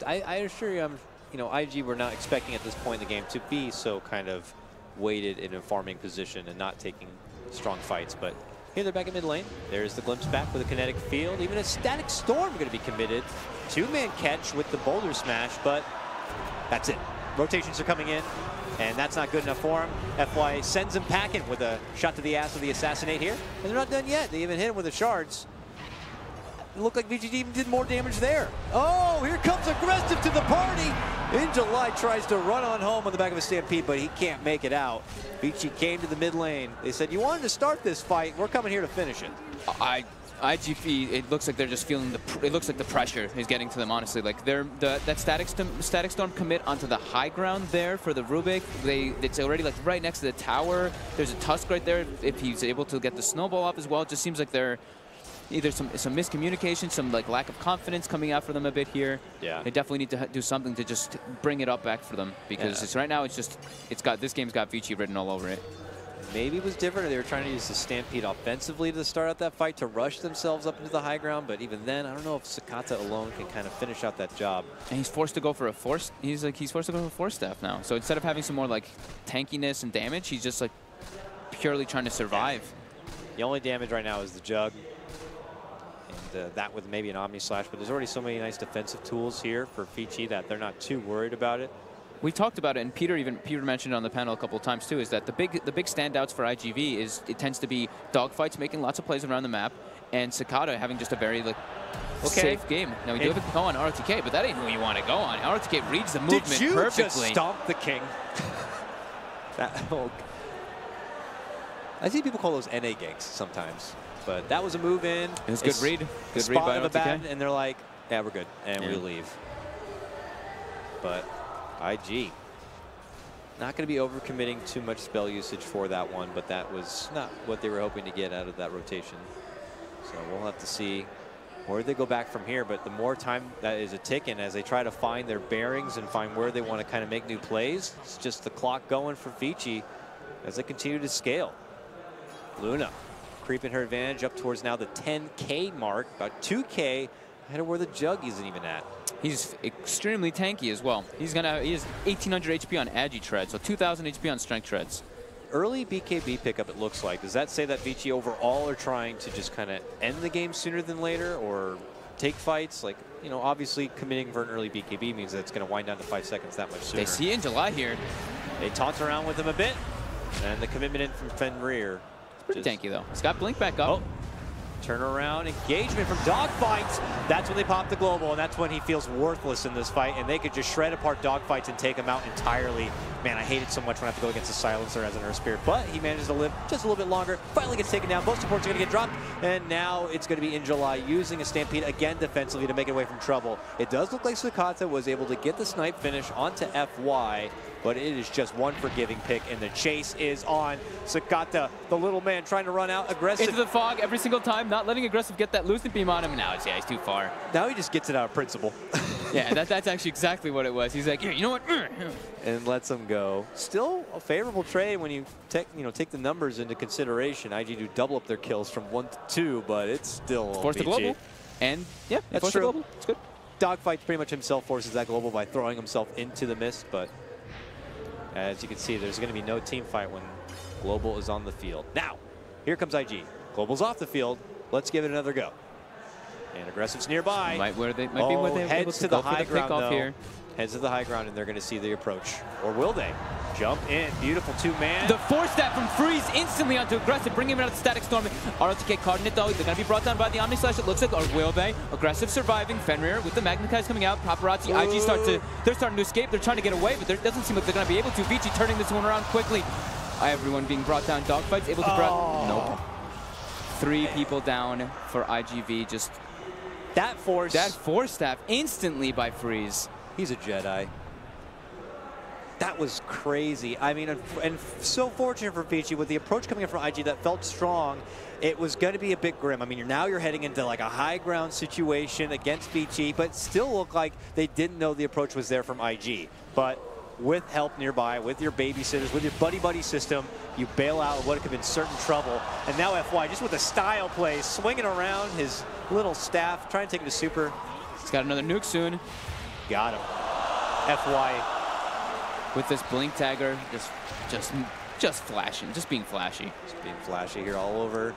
I assure you, you know, IG were not expecting at this point in the game to be so kind of weighted in a farming position and not taking strong fights. But here they're back in mid lane. There's the glimpse back with a kinetic field. Even a Static Storm going to be committed. Two-man catch with the boulder smash, but that's it. Rotations are coming in, and that's not good enough for him. FY sends him packing with a shot to the ass of the Assassinate here. And they're not done yet. They even hit him with the shards. it looked like VG even did more damage there. Oh, here comes Aggressive to the party. In July tries to run on home on the back of a Stampede, but he can't make it out. Vici came to the mid lane. They said, you wanted to start this fight. We're coming here to finish it. IGV, it looks like they're just feeling it looks like the pressure is getting to them, honestly. Like that static storm commit onto the high ground there for the Rubik. It's already like right next to the tower. There's a Tusk right there. If he's able to get the snowball off as well, it just seems like they're either some miscommunication, some like lack of confidence coming out for them a bit here. Yeah. They definitely need to do something to just bring it up back for them, because it's right now this game's got Vici written all over it. Maybe it was different, or they were trying to use the Stampede offensively to start out that fight, to rush themselves up into the high ground. But even then, I don't know if Sakata alone can kind of finish out that job. And he's forced to go for a force. He's forced to go for a force staff now. So instead of having some more like tankiness and damage, he's just like purely trying to survive. The only damage right now is the Jug, and that with maybe an Omni Slash. But there's already so many nice defensive tools here for Vici that they're not too worried about it. We talked about it, and Peter mentioned it on the panel a couple of times too, is that the big standouts for IGV is it tends to be dogfights, making lots of plays around the map, and Sakata having just a very safe game. Now we do have to go on ROTK, but that ain't who you want to go on. ROTK reads the movement perfectly. Did you just stomp the king? I see people call those NA ganks sometimes, but that was a move in. It was a good read. Good read by ROTK. And they're like, yeah, we're good, and we leave. But IG, not going to be overcommitting too much spell usage for that one, but that was not what they were hoping to get out of that rotation. So we'll have to see where they go back from here, but the more time that is a ticking as they try to find their bearings and find where they want to kind of make new plays, it's just the clock going for Vici as they continue to scale. Luna creeping her advantage up towards now the 10K mark, about 2K ahead of where the Jug isn't even at. He's extremely tanky as well. He has 1,800 HP on Agi Tread, so 2,000 HP on Strength Treads. Early BKB pickup, it looks like. Does that say that Vici overall are trying to just kind of end the game sooner than later, or take fights? Like, you know, obviously committing for an early BKB means that it's going to wind down to 5 seconds that much sooner. They see in July here. They taunt around with him a bit, and the commitment in from Fenrir. It's pretty tanky though. He's got Blink back up. Oh. Turnaround engagement from Dogfights. That's when they pop the global, and that's when he feels worthless in this fight, and they could just shred apart Dogfights and take him out entirely. Man, I hate it so much when I have to go against a Silencer as an Earth Spirit, but he manages to live just a little bit longer. Finally gets taken down. Both supports are going to get dropped, and now it's going to be in July using a Stampede again defensively to make it away from trouble. It does look like Sakata was able to get the snipe finish onto FY, but it is just one forgiving pick, and the chase is on. Sakata, the little man, trying to run out aggressive. Into the fog every single time, not letting Aggressive get that Lucent Beam on him. Now he's too far. Now he just gets it out of principle. Yeah, that's actually exactly what it was. He's like, you know what? And lets him go. Still a favorable trade when you take the numbers into consideration. IG do double up their kills from 1 to 2, but it's still force the global. And yeah, that's force true. The global. It's good. Dogfight pretty much himself forces that global by throwing himself into the mist, but as you can see, there's going to be no team fight when global is on the field. Now, here comes IG. Global's off the field. Let's give it another go. And Aggressive's nearby. Might be where they were able to the go high for the ground here. Heads to the high ground, and they're going to see the approach. Or will they? Jump in. Beautiful two-man. The force stab from Freeze instantly onto Aggressive, bringing him out of the Static Storm. ROTK carding it though. They're going to be brought down by the Omni Slash, it looks like, or will they? Aggressive surviving. Fenrir with the Magnetize coming out. Paparazzi, IG they're starting to escape. They're trying to get away, but it doesn't seem like they're going to be able to. Vici turning this one around quickly. Everyone being brought down. Dogfights able to nope. 3 people down for IGV. Just that force stab instantly by Freeze. He's a Jedi. That was crazy. I mean, and so fortunate for Vici with the approach coming in from IG that felt strong. It was going to be a bit grim. I mean, now you're heading into like a high ground situation against Vici, but still looked like they didn't know the approach was there from IG. But with help nearby, with your babysitters, with your buddy-buddy system, you bail out of what could have been certain trouble. And now FY, just with a style play, swinging around his little staff, trying to take it to super. He's got another nuke soon. Got him. FY. With this Blink Tagger, just flashing, just being flashy. Just being flashy here all over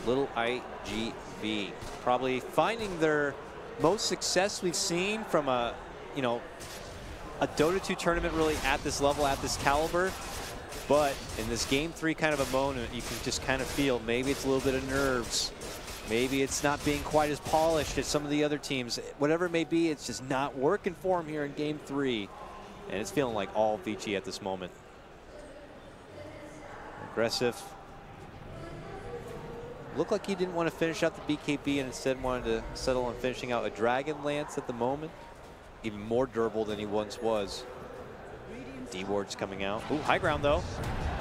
little IGV. Probably finding their most success we've seen from a Dota 2 tournament really at this level, at this caliber. But in this game 3 kind of a moment, you can just kind of feel maybe it's a little bit of nerves Maybe it's not being quite as polished as some of the other teams. Whatever it may be, it's just not working for him here in game 3. And it's feeling like all Vici at this moment. Aggressive. Looked like he didn't want to finish out the BKB and instead wanted to settle on finishing out a Dragon Lance at the moment. Even more durable than he once was. D-Ward's coming out. Ooh, high ground though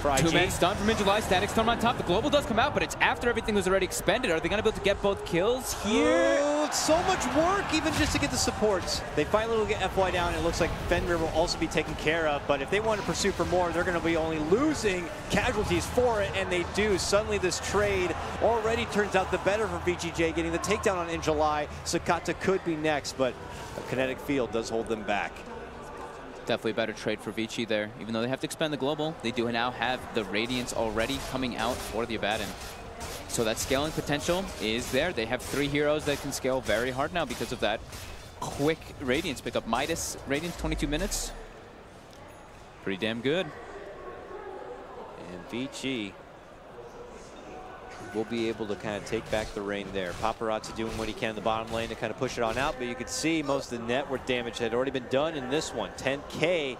for IG. Two-man stun from July. Static Storm on top. The global does come out, but it's after everything was already expended. Are they going to be able to get both kills here? Oh, it's so much work even just to get the supports. They finally will get FY down. It looks like Fenrir will also be taken care of, but if they want to pursue for more, they're going to be only losing casualties for it, and they do. Suddenly this trade already turns out the better for VGJ, getting the takedown on In July. Sakata could be next, but a kinetic field does hold them back. Definitely a better trade for Vici there. Even though they have to expend the global, they do now have the Radiance already coming out for the Abaddon. So that scaling potential is there. They have 3 heroes that can scale very hard now because of that quick Radiance pickup. Midas, Radiance, 22 minutes. Pretty damn good. And Vici will be able to kind of take back the reign there. Paparazzi doing what he can in the bottom lane to kind of push it on out, but you could see most of the net worth damage had already been done in this one. 10K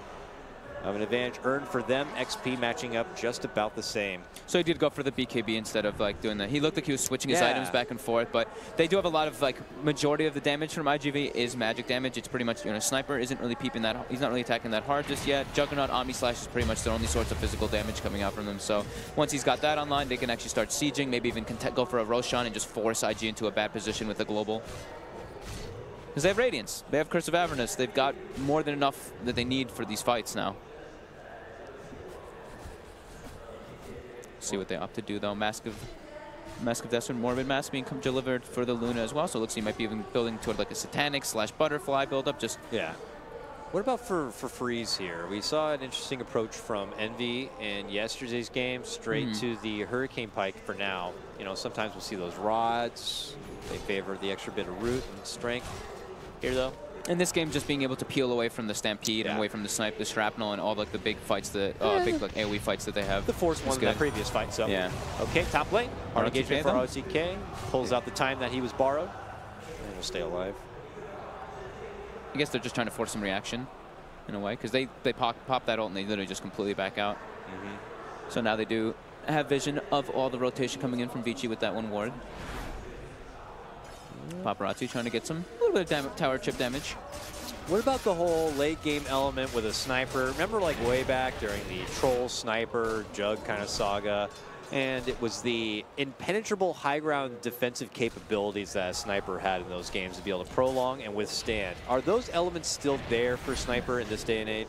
of an advantage earned for them. XP matching up just about the same. So he did go for the BKB instead of like doing that. He looked like he was switching his items back and forth, but they do have a lot of like majority of the damage from IGV is magic damage. It's pretty much, you know, Sniper isn't really peeping that, he's not really attacking that hard just yet. Juggernaut, Omni Slash is pretty much the only sorts of physical damage coming out from them. So once he's got that online, they can actually start sieging, maybe even go for a Roshan and just force IG into a bad position with the global. Because they have Radiance, they have Curse of Avernus, they've got more than enough that they need for these fights now. See what they opt to do though. Mask of Death, Morbid Mask being delivered for the Luna as well. So it looks like he might be even building toward like a Satanic / Butterfly buildup. Just What about for Freeze here? We saw an interesting approach from Envy in yesterday's game, straight to the Hurricane Pike for now. You know, sometimes we'll see those rods. They favor the extra bit of root and strength. Here though, in this game, just being able to peel away from the Stampede and away from the Snipe, the Shrapnel, and all like the big fights that big like AoE fights that they have. The Force won that previous fight, so okay. Top lane, hard engagement for ROTK. Pulls out the time that he was borrowed, and will stay alive. I guess they're just trying to force some reaction, in a way, because they pop that ult and they literally just completely back out. So now they do have vision of all the rotation coming in from Vici with that one ward. Paparazzi trying to get a little bit of tower chip damage. What about the whole late game element with a sniper? Remember like way back during the Troll Sniper Jug kind of saga, and it was the impenetrable high ground defensive capabilities that a sniper had in those games to be able to prolong and withstand. Are those elements still there for Sniper in this day and age?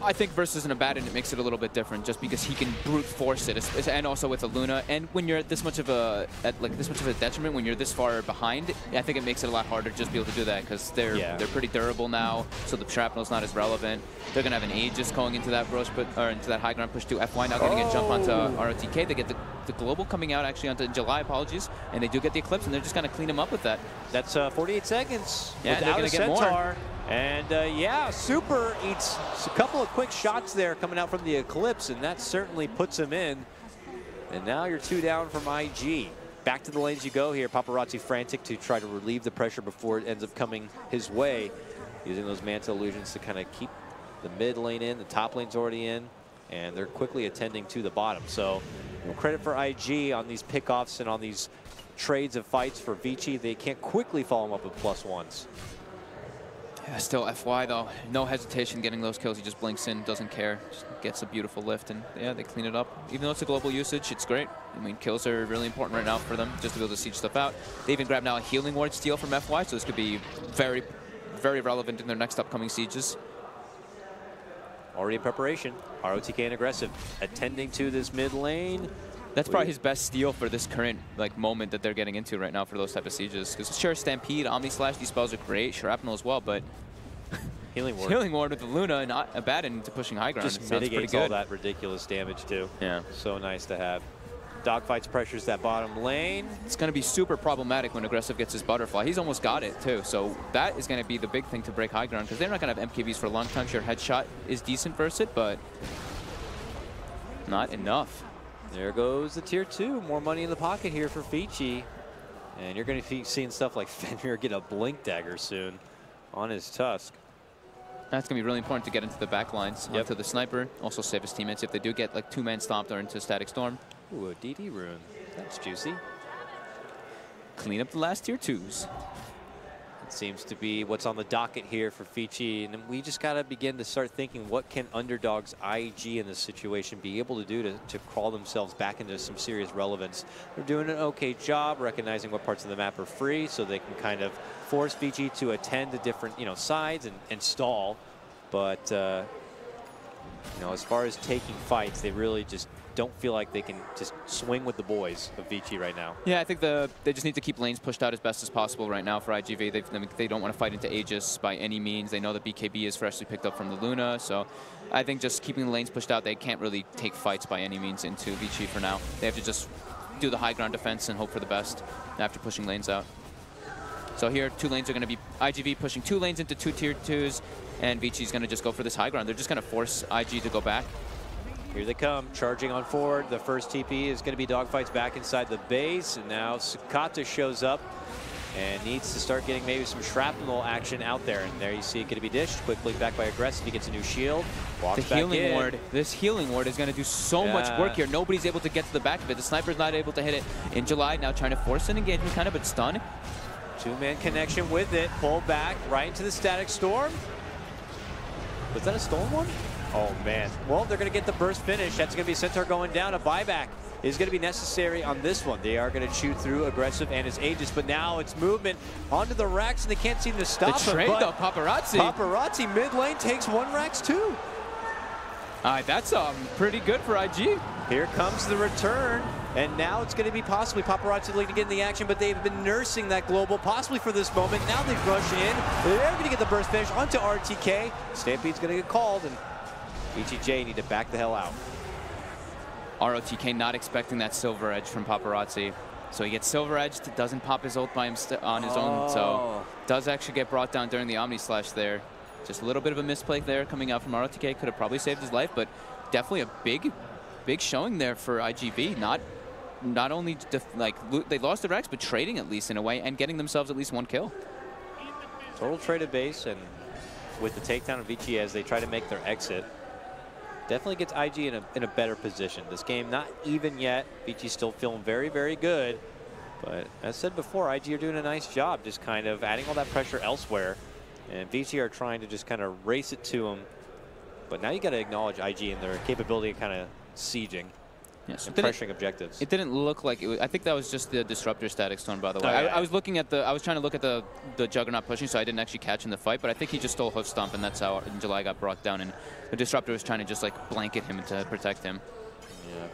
I think versus an Abaddon, it makes it a little bit different, just because he can brute force it, and also with a Luna. And when you're this much of a detriment, when you're this far behind, I think it makes it a lot harder to just be able to do that, because they're pretty durable now. So the shrapnel's not as relevant. They're gonna have an Aegis going into that into that high ground push to FY now, getting a jump onto ROTK. They get the global coming out actually onto July, apologies, and they do get the Eclipse, and they're just gonna clean him up with that. That's 48 seconds. Yeah, they're gonna get more. And yeah, Super eats a couple of quick shots there coming out from the Eclipse, and that certainly puts him in. And now you're 2 down from IG. Back to the lanes you go here. Paparazzi frantic to try to relieve the pressure before it ends up coming his way, using those Manta Illusions to kind of keep the mid lane in. The top lane's already in, and they're quickly attending to the bottom. So credit for IG on these pickoffs and on these trades of fights for Vici. They can't quickly follow him up with +1s. Yeah, still FY though, no hesitation getting those kills. He just blinks in, doesn't care, just gets a beautiful lift, and yeah, they clean it up. Even though it's a global usage, it's great. I mean, kills are really important right now for them, just to be able to siege stuff out. They even grab now a healing ward steal from FY, so this could be very, very relevant in their next upcoming sieges. Already in preparation, ROTK and aggressive, attending to this mid lane. That's probably his best steal for this current moment that they're getting into right now for those type of sieges. Because sure, Stampede, Omni Slash, these spells are great, Shrapnel as well, but Healing Ward with the Luna and not Abaddon to pushing high ground. Just mitigates all that ridiculous damage too. Yeah. So nice to have. Dogfights pressures that bottom lane. It's going to be super problematic when Aggressive gets his Butterfly. He's almost got it too, so that is going to be the big thing to break high ground, because they're not going to have MKVs for a long time. Sure, Headshot is decent versus it, but not enough. There goes the tier 2. More money in the pocket here for Vici. And you're going to be seeing stuff like Fenrir get a blink dagger soon on his Tusk. That's going to be really important to get into the back lines. Yep. Onto the sniper. Also save his teammates if they do get like 2-man stomped or into Static Storm. Ooh, a DD rune. That's juicy. Clean up the last tier 2s. It seems to be what's on the docket here for Vici, and we just got to begin to start thinking, what can underdogs IG in this situation be able to do to crawl themselves back into some serious relevance? They're doing an okay job recognizing what parts of the map are free, so they can kind of force Vici to attend to different sides and stall. But as far as taking fights, they really just don't feel like they can just swing with the boys of Vici right now. Yeah, I think they just need to keep lanes pushed out as best as possible right now for IGV. They don't want to fight into Aegis by any means. They know that BKB is freshly picked up from the Luna, so I think just keeping the lanes pushed out, they can't really take fights by any means into Vici for now. They have to just do the high ground defense and hope for the best after pushing lanes out. So here, 2 lanes are going to be IGV pushing 2 lanes into 2 tier 2s, and Vici's going to just go for this high ground. They're just going to force IG to go back. Here they come, charging on forward. The first TP is going to be dogfights back inside the base, and now Sukata shows up and needs to start getting maybe some shrapnel action out there. And there you see it going to be dished quickly back by Aggressive. He gets a new shield, walks back in. This healing ward is going to do so much work here. Nobody's able to get to the back of it. The sniper's not able to hit it in July. Now trying to force an engagement, kind of, but stun. 2-man connection with it, pull back right into the Static Storm. Was that a stolen one? Oh, man. Well, they're going to get the burst finish. That's going to be Centaur going down. A buyback is going to be necessary on this one. They are going to chew through Aggressive and his Aegis, but now it's movement onto the Rax, and they can't seem to stop the trade, though, Paparazzi. Paparazzi mid lane takes 1 Rax too. All right, that's pretty good for IG. Here comes the return, and now it's going to be possibly Paparazzi looking to get in the action, but they've been nursing that global possibly for this moment. Now they rush in. They're going to get the burst finish onto RTK. Stampede's going to get called, and BTJ need to back the hell out. ROTK not expecting that Silver Edge from Paparazzi. So he gets Silver Edged, doesn't pop his ult by on his own, so does actually get brought down during the Omni Slash there. Just a little bit of a misplay there coming out from ROTK. Could have probably saved his life, but definitely a big showing there for IGV. Not only they lost the Rex, but trading at least in a way and getting themselves at least 1 kill. Total traded base, and with the takedown of Vici as they try to make their exit, definitely gets IG in a better position. This game not even yet. Vici's still feeling very, very good. But as said before, IG are doing a nice job just kind of adding all that pressure elsewhere. And Vici are trying to just kind of race it to them. But now you got to acknowledge IG and their capability of kind of sieging. Yes, and pressuring objectives. It didn't look like it was. I think that was just the Disruptor Static Storm, by the way. Oh, yeah. I was looking at I was trying to look at the Juggernaut pushing, so I didn't actually catch in the fight. But I think he just stole Hoof Stomp, and that's how July got brought down. And the Disruptor was trying to just like blanket him to protect him. Yeah.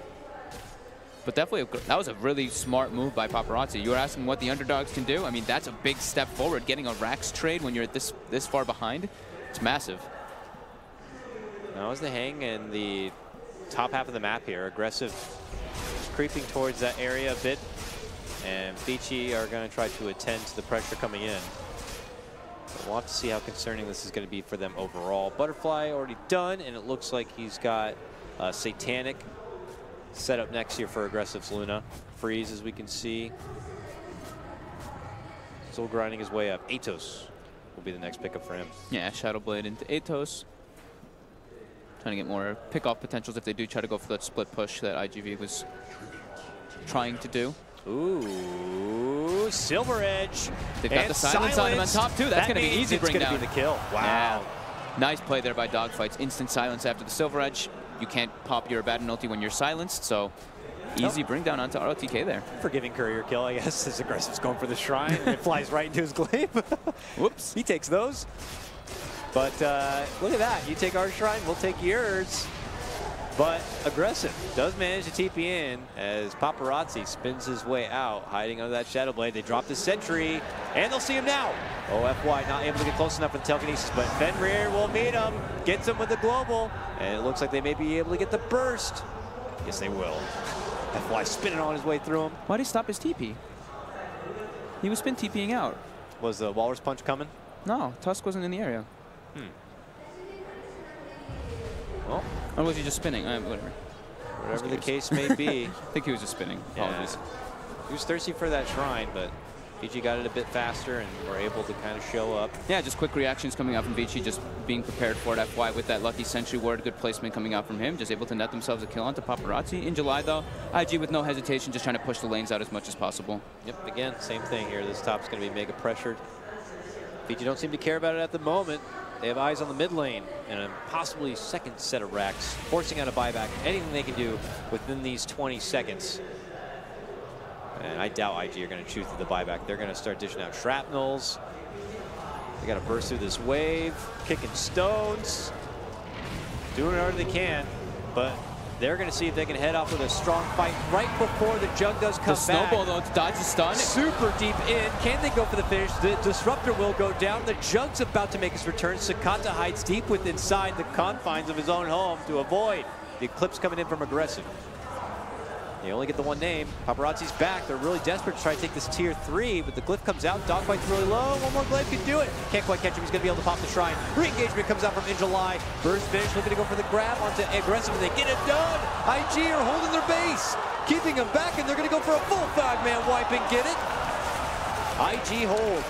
But definitely, that was a really smart move by Paparazzi. You were asking what the underdogs can do. I mean, that's a big step forward. Getting a Rax trade when you're this far behind, it's massive. Now as they hang in the top half of the map here, Aggressive creeping towards that area a bit, and Vici are going to try to attend to the pressure coming in. But we'll have to see how concerning this is going to be for them overall. Butterfly already done, and it looks like he's got Satanic set up next here for Aggressive's Luna. Freeze, as we can see. Still grinding his way up. Atos will be the next pickup for him. Yeah, Shadowblade into Atos. Trying to get more pick-off potentials if they do try to go for that split push that IGV was trying to do. Ooh, Silver Edge. They've got the silence on him on top, too. That's going to be easy to bring down. It's going to be the kill. Wow. Yeah. Nice play there by Dogfights. Instant silence after the Silver Edge. You can't pop your Abaddon ulti when you're silenced, so easy bring down onto ROTK there. Forgiving courier kill, I guess, as Aggressive's going for the shrine. And it flies right into his glaive. Whoops. He takes those. But look at that. You take our shrine, we'll take yours. But Aggressive does manage to TP in as Paparazzi spins his way out, hiding under that Shadow Blade. They drop the sentry, and they'll see him now. FY not able to get close enough with telekinesis, but Fenrir will meet him, gets him with the global, and it looks like they may be able to get the burst. Yes, they will. FY spinning on his way through him. Why did he stop his TP? He was spin TPing out. Was the Walrus Punch coming? No, Tusk wasn't in the area. Well, or was he just spinning? Whatever. Whatever the case may be. I think he was just spinning. Apologies. Yeah. He was thirsty for that shrine, but Vici got it a bit faster and were able to kind of show up. Yeah, just quick reactions coming out from Vici, just being prepared for it. FY with that lucky sentry ward, good placement coming out from him, just able to net themselves a kill onto Paparazzi. In July, though, IG with no hesitation, just trying to push the lanes out as much as possible. Yep, again, same thing here. This top's going to be mega pressured. Vici don't seem to care about it at the moment. They have eyes on the mid lane and a possibly second set of racks, forcing out a buyback. Anything they can do within these 20 seconds. And I doubt IG are going to choose through the buyback. They're going to start dishing out shrapnels. They got to burst through this wave, kicking stones, doing whatever they can, but they're going to see if they can head off with a strong fight right before the jug does come back. The snowball, though, to dodge the stun. Super deep in. Can they go for the finish? The disruptor will go down. The jug's about to make his return. Sakata hides deep inside the confines of his own home to avoid the eclipse coming in from aggressive. They only get the one name. Paparazzi's back. They're really desperate to try to take this tier 3, but the glyph comes out. Dogfight's really low. One more glyph can do it. Can't quite catch him. He's going to be able to pop the shrine. Re-engagement comes out from In July. Burst finish, looking to go for the grab onto aggressive, and they get it done. IG are holding their base, keeping them back, and they're going to go for a full 5-man wipe and get it. IG hold.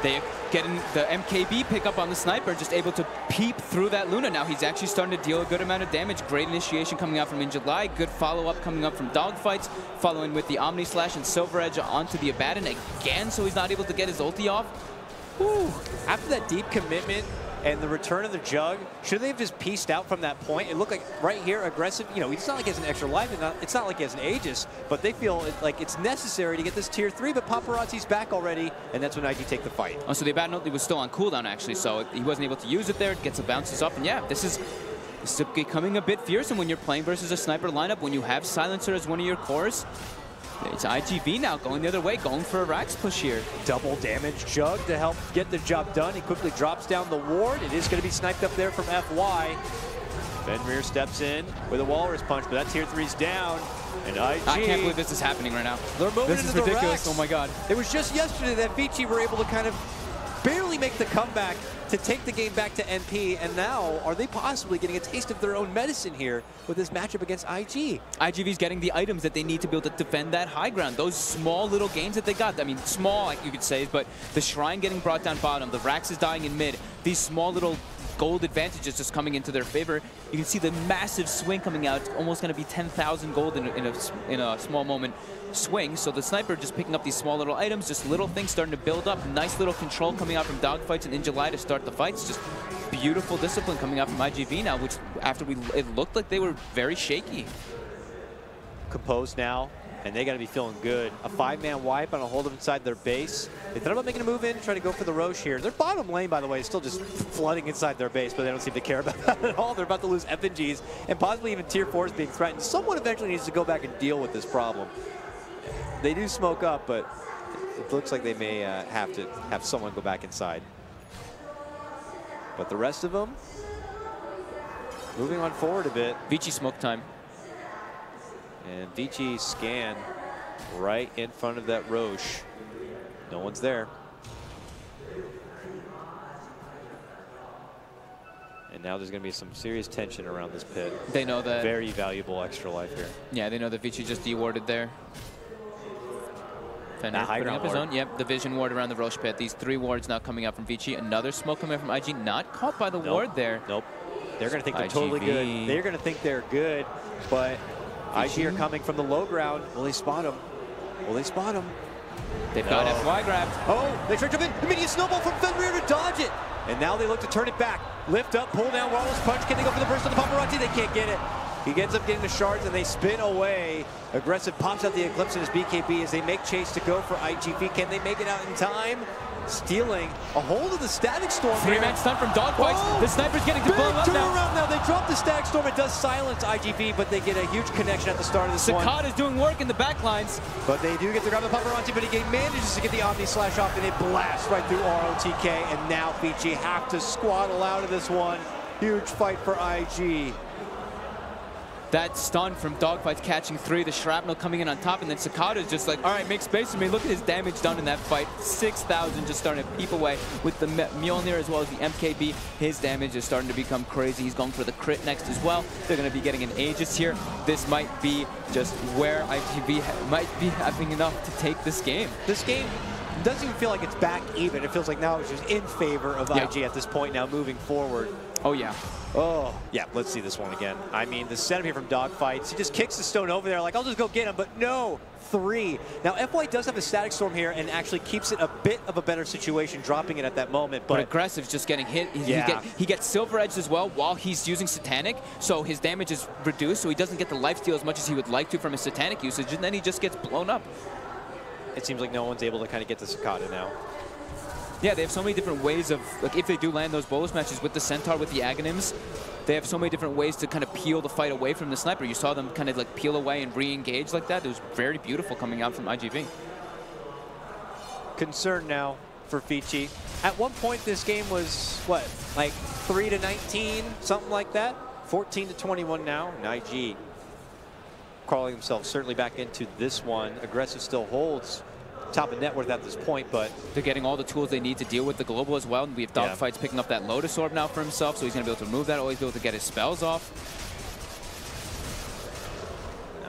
They getting the MKB pickup on the sniper, just able to peep through that Luna. Now he's actually starting to deal a good amount of damage. Great initiation coming out from In July. Good follow-up coming up from Dogfights, following with the Omni Slash and Silver Edge onto the Abaddon again, so he's not able to get his ulti off. Whew. After that deep commitment and the return of the jug, should they have just pieced out from that point? It looked like right here, aggressive. You know, it's not like he has an extra life, and it's not like he has an Aegis, but they feel like it's necessary to get this tier 3, but Paparazzi's back already, and that's when IG take the fight. Oh, so the Abaddon ulti was still on cooldown, actually, so he wasn't able to use it there. It gets the bounces up, and yeah, this is becoming a bit fearsome when you're playing versus a sniper lineup, when you have Silencer as one of your cores. It's IGV now going the other way, going for a Rax push here. Double damage jug to help get the job done. He quickly drops down the ward. It is going to be sniped up there from FY. Fenrir steps in with a walrus punch, but that tier 3's down. And IG, I can't believe this is happening right now. They're moving this into is the ridiculous. racks. Oh my god. It was just yesterday that Vici were able to kind of barely make the comeback to take the game back to NP, and now are they possibly getting a taste of their own medicine here with this matchup against IG? IGV's getting the items that they need to be able to defend that high ground. Those small little gains that they got, I mean, small, like you could say, but the Shrine getting brought down bottom, the Rax is dying in mid, these small little gold advantages just coming into their favor. You can see the massive swing coming out. It's almost going to be 10,000 gold in a small moment swing. So the sniper just picking up these small little items, just little things starting to build up. Nice little control coming out from Dogfights and In July to start the fights. Just beautiful discipline coming out from IGV now, which after it looked like they were very shaky. Composed now, and they got to be feeling good. A 5-man wipe on a hold of inside their base. They thought about making a move in, trying to go for the Roche here. Their bottom lane, by the way, is still just flooding inside their base, but they don't seem to care about that at all. They're about to lose FNGs, and possibly even tier 4s being threatened. Someone eventually needs to go back and deal with this problem. They do smoke up, but it looks like they may have to have someone go back inside. But the rest of them, moving on forward a bit. Vici smoke time. And Vici scan right in front of that Roche. No one's there. And now there's going to be some serious tension around this pit. They know that. Very valuable extra life here. Yeah, they know that Vici just de-warded there. Fenrir putting up his own. Yep, the vision ward around the Roche pit. These 3 wards now coming out from Vici. Another smoke coming from IG. Not caught by the ward there. Nope. They're going to think they're totally good. They're going to think they're good, but IG are coming from the low ground. Will they spot him? Will they spot him? They've got FY grabbed. Oh, they tricked him in. Immediate snowball from Fenrir to dodge it. And now they look to turn it back. Lift up, pull down, Wallace punch. Can they go for the burst of the Paparazzi? They can't get it. He ends up getting the shards, and they spin away. Aggressive pops out the Eclipse in his BKB as they make chase to go for IGV. Can they make it out in time? Stealing a hold of the Static Storm. 3-man stun from Dogfights. Oh, the sniper's getting to blow up now. They drop the Static Storm. It does silence IGV, but they get a huge connection at the start of this one. Sakata's doing work in the backlines. But they do get the grab of the Paparazzi, but he manages to get the Omni Slash off, and it blasts right through ROTK. And now Vici have to squaddle out of this one. Huge fight for IG. That stun from Dogfights catching 3, the shrapnel coming in on top, and then Sakata's just like, all right, make space for me. Look at his damage done in that fight. 6,000 just starting to peep away with the Mjolnir as well as the MKB. His damage is starting to become crazy. He's going for the crit next as well. They're going to be getting an Aegis here. This might be just where IGV might be having enough to take this game. This game doesn't even feel like it's back even. It feels like now it's just in favor of IG at this point now moving forward. Oh, yeah. Oh, yeah, let's see this one again. I mean, the setup here from Dogfights, he just kicks the stone over there like, I'll just go get him, but no, 3. Now, FY does have a static storm here and actually keeps it a bit of a better situation, dropping it at that moment. But aggressive, just getting hit. He gets Silver Edged as well while he's using Satanic, so his damage is reduced, so he doesn't get the lifesteal as much as he would like to from his Satanic usage, and then he just gets blown up. It seems like no one's able to kind of get to Cicada now. Yeah, they have so many different ways of, like, if they do land those bonus matches with the Centaur, with the Aghanims, they have so many different ways to kind of peel the fight away from the sniper. You saw them kind of like peel away and re-engage like that. It was very beautiful coming out from IGV. Concern now for Vici. At one point, this game was, what, like 3-19, something like that? 14-21 now, and IG crawling himself certainly back into this one. Aggressive still holds top of net worth at this point, but they're getting all the tools they need to deal with the global as well. And we have Dogfights picking up that Lotus Orb now for himself, so he's going to be able to remove that, always be able to get his spells off.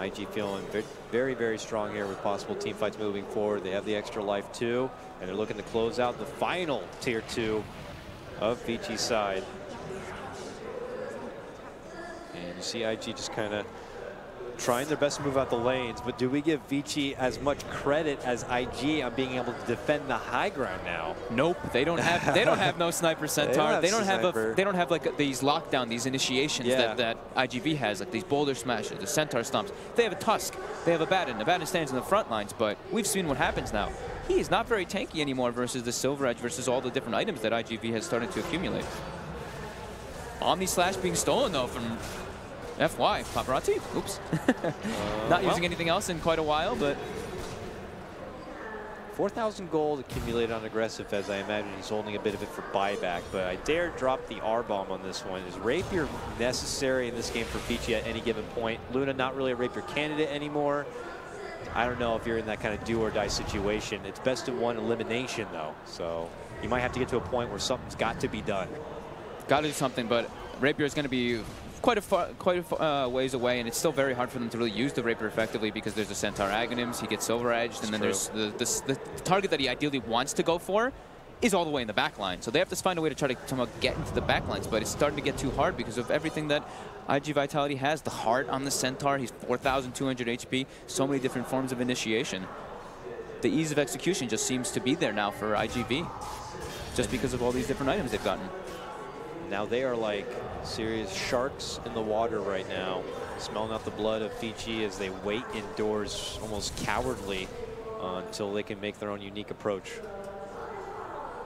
IG feeling very, very strong here with possible team fights moving forward. They have the extra life too, and they're looking to close out the final tier 2 of Vici's side. And you see IG just kind of trying their best to move out the lanes, but do we give Vici as much credit as IG on being able to defend the high ground now? Nope, they don't have no sniper Centaur. They don't have like these lockdown, these initiations that IGV has, like these boulder smashes, the Centaur stomps. They have a Tusk, they have a Batten. Batten stands in the front lines, but we've seen what happens now. He is not very tanky anymore versus the Silver Edge, versus all the different items that IGV has started to accumulate. Omni Slash being stolen though from FY. Paparazzi? Oops. Not using anything else in quite a while, but 4,000 gold accumulated on aggressive, as I imagine he's holding a bit of it for buyback, but I dare drop the R-bomb on this one. Is Rapier necessary in this game for Vici at any given point? Luna not really a Rapier candidate anymore. I don't know if you're in that kind of do or die situation. It's best of one elimination though, so you might have to get to a point where something's got to be done. Got to do something, but Rapier is going to be quite a ways away, and it's still very hard for them to really use the Rapier effectively because there's the Centaur Aghanims, he gets Silver Edged, and then there's the target that he ideally wants to go for is all the way in the back line. So they have to find a way to try to somehow get into the back lines, but it's starting to get too hard because of everything that IG Vitality has. The heart on the Centaur, he's 4,200 HP, so many different forms of initiation. The ease of execution just seems to be there now for IGV, just because of all these different items they've gotten. Now they are like serious sharks in the water right now, smelling out the blood of Vici as they wait indoors, almost cowardly, until they can make their own unique approach.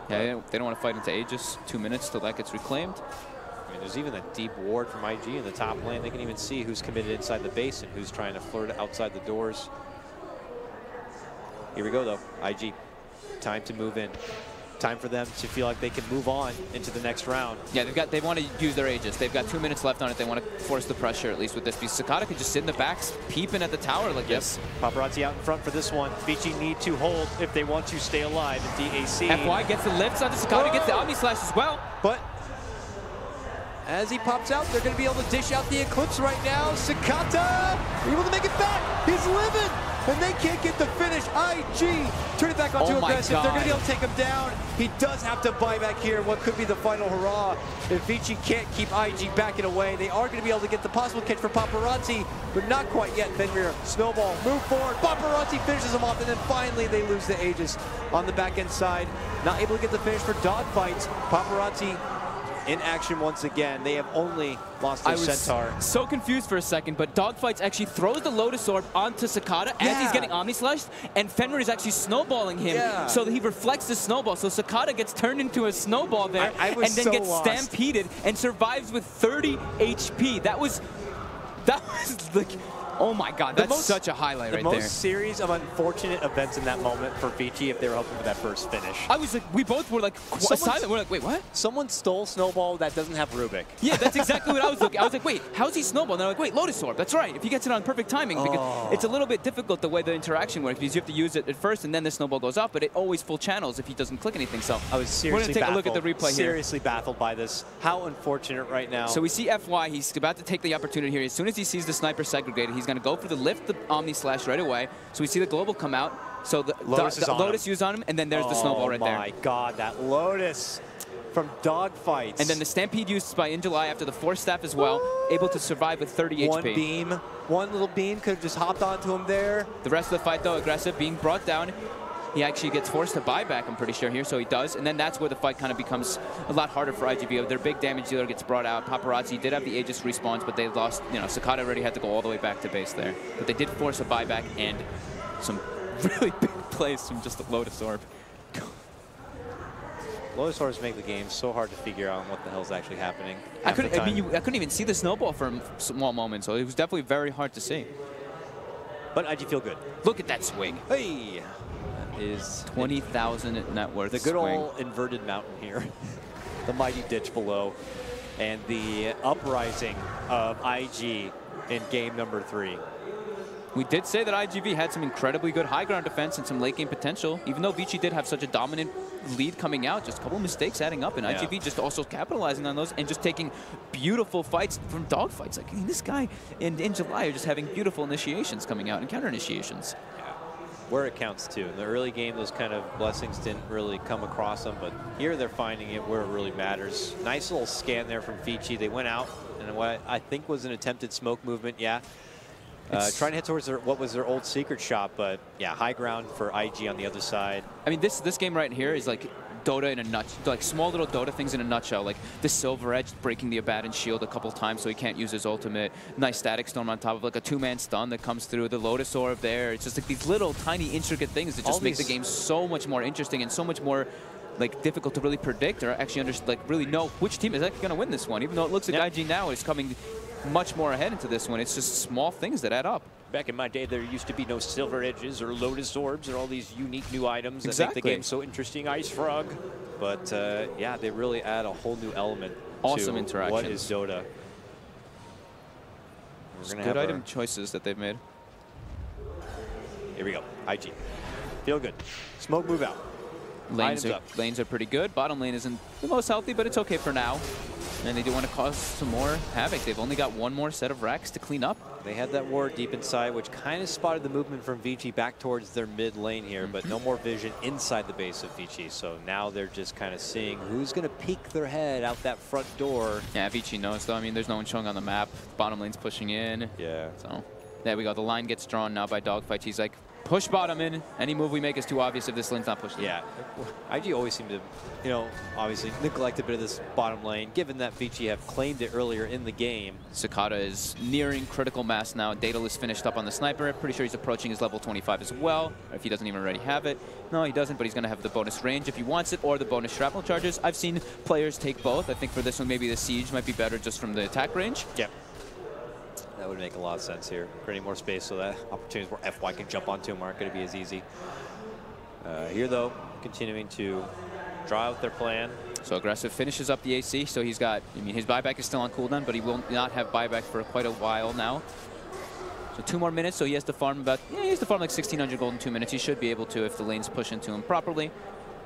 Yeah, they don't want to fight into Aegis. 2 minutes till that gets reclaimed. I mean, there's even a deep ward from IG in the top lane. They can even see who's committed inside the base and who's trying to flirt outside the doors. Here we go, though. IG, time to move in. Time for them to feel like they can move on into the next round. Yeah, they want to use their Aegis. They've got 2 minutes left on it. They want to force the pressure, at least with this, because Cicada could just sit in the backs, peeping at the tower like this. Paparazzi out in front for this one. Vici need to hold if they want to stay alive in DAC. FY gets the lifts onto Cicada, gets the Omni Slash as well. But as he pops out, they're going to be able to dish out the Eclipse right now. Cicada able to make it back. He's living. And they can't get the finish. IG turn it back onto aggressive. They're going to be able to take him down. He does have to buy back here. What could be the final hurrah if Vici can't keep IG backing away. They are going to be able to get the possible catch for Paparazzi, but not quite yet. Fenrir, snowball, move forward. Paparazzi finishes him off, and then finally they lose the Aegis on the back end side. Not able to get the finish for Dogfights. Paparazzi in action once again. They have only lost their Centaur. So confused for a second, but Dogfights actually throws the Lotus Orb onto Cicada as he's getting Omni Slashed, and Fenrir is actually snowballing him, so that he reflects the snowball. So Cicada gets turned into a snowball there, and then gets stampeded and survives with 30 HP. That was like, oh my God, that's such a highlight right there. The most series of unfortunate events in that moment for Vici if they were hoping for that first finish. I was like, we both were like silent. We're like, wait, what? Someone stole Snowball that doesn't have Rubik. Yeah, that's exactly what I was looking. I was like, wait, how's he Snowball? And they're like, wait, Lotus Orb. That's right. If he gets it on perfect timing, because it's a little bit difficult the way the interaction works, because you have to use it at first and then the Snowball goes off, but it always full channels if he doesn't click anything. So I was seriously we're gonna take a look at the replay here. Seriously baffled by this. How unfortunate right now. So we see FY. He's about to take the opportunity here. As soon as he sees the sniper segregated, he's going to go for the lift, the Omni Slash right away. So we see the global come out. So the Lotus used on him, and then there's the snowball right there. Oh my God, that Lotus from dogfights. And then the Stampede used by In July after the Force Staff as well, able to survive with 30 HP. One little beam could have just hopped onto him there. The rest of the fight, though, aggressive, being brought down. He actually gets forced to buy back, I'm pretty sure here, so he does. And then that's where the fight kind of becomes a lot harder for IGV. Their big damage dealer gets brought out. Paparazzi did have the Aegis respawns, but they lost. You know, Sakata already had to go all the way back to base there. But they did force a buyback and some really big plays from just the Lotus Orb. Lotus Orbs make the game so hard to figure out what the hell's actually happening. I couldn't even see the snowball for a small moment, so it was definitely very hard to see. But IG feel good. Look at that swing. Hey! Is 20,000 net worth. The good old inverted mountain here. The mighty ditch below. And the uprising of IG in game number 3. We did say that IGV had some incredibly good high ground defense and some late game potential. Even though Vici did have such a dominant lead coming out, just a couple of mistakes adding up, and IGV just also capitalizing on those and just taking beautiful fights from dogfights. Like, I mean, this guy in July are just having beautiful initiations coming out and counter initiations. Where it counts too. In the early game, those kind of blessings didn't really come across them, but here they're finding it where it really matters. Nice little scan there from Vici. They went out, and what I think was an attempted smoke movement, trying to hit towards what was their old secret shot, but yeah, high ground for IG on the other side. I mean, this game right here is like Dota in a nutshell, like small little Dota things in a nutshell. Like the Silver Edge breaking the Abaddon shield a couple times so he can't use his ultimate. Nice static storm on top of like a 2-man stun that comes through. The Lotus Orb there. It's just like these little tiny intricate things that just make the game so much more interesting and so much more like difficult to really predict or actually really know which team is actually going to win this one. Even though it looks like IG now is coming much more ahead into this one. It's just small things that add up. Back in my day, there used to be no Silver Edges or Lotus Orbs or all these unique new items that make the game so interesting. Ice Frog. But yeah, they really add a whole new element awesome to interactions. What is Dota. Good item choices that they've made. Here we go. IG. Feel good. Smoke move out. Lanes are pretty good. Bottom lane isn't the most healthy, but it's okay for now. And they do want to cause some more havoc. They've only got one more set of racks to clean up. They had that ward deep inside, which kind of spotted the movement from Vici back towards their mid lane here, but no more vision inside the base of Vici. So now they're just kind of seeing who's going to peek their head out that front door. Yeah, Vici knows, though. I mean, there's no one showing on the map. Bottom lane's pushing in. Yeah. So there we go. The line gets drawn now by Dogfight. He's like, push bottom in. Any move we make is too obvious if this lane's not pushed in. Yeah. IG always seem to, obviously neglect a bit of this bottom lane, given that Vici have claimed it earlier in the game. Sakata is nearing critical mass now. Daedalus finished up on the sniper. I'm pretty sure he's approaching his level 25 as well, or if he doesn't even already have it. No, he doesn't, but he's going to have the bonus range if he wants it, or the bonus shrapnel charges. I've seen players take both. I think for this one, maybe the siege might be better just from the attack range. Yep. That would make a lot of sense here. Creating more space so that opportunities where FY can jump onto him aren't going to be as easy. Here, though, continuing to draw out their plan. So aggressive finishes up the AC. So he's got, his buyback is still on cooldown, but he will not have buyback for quite a while now. So 2 more minutes. So he has to farm like 1,600 gold in 2 minutes. He should be able to if the lanes push into him properly.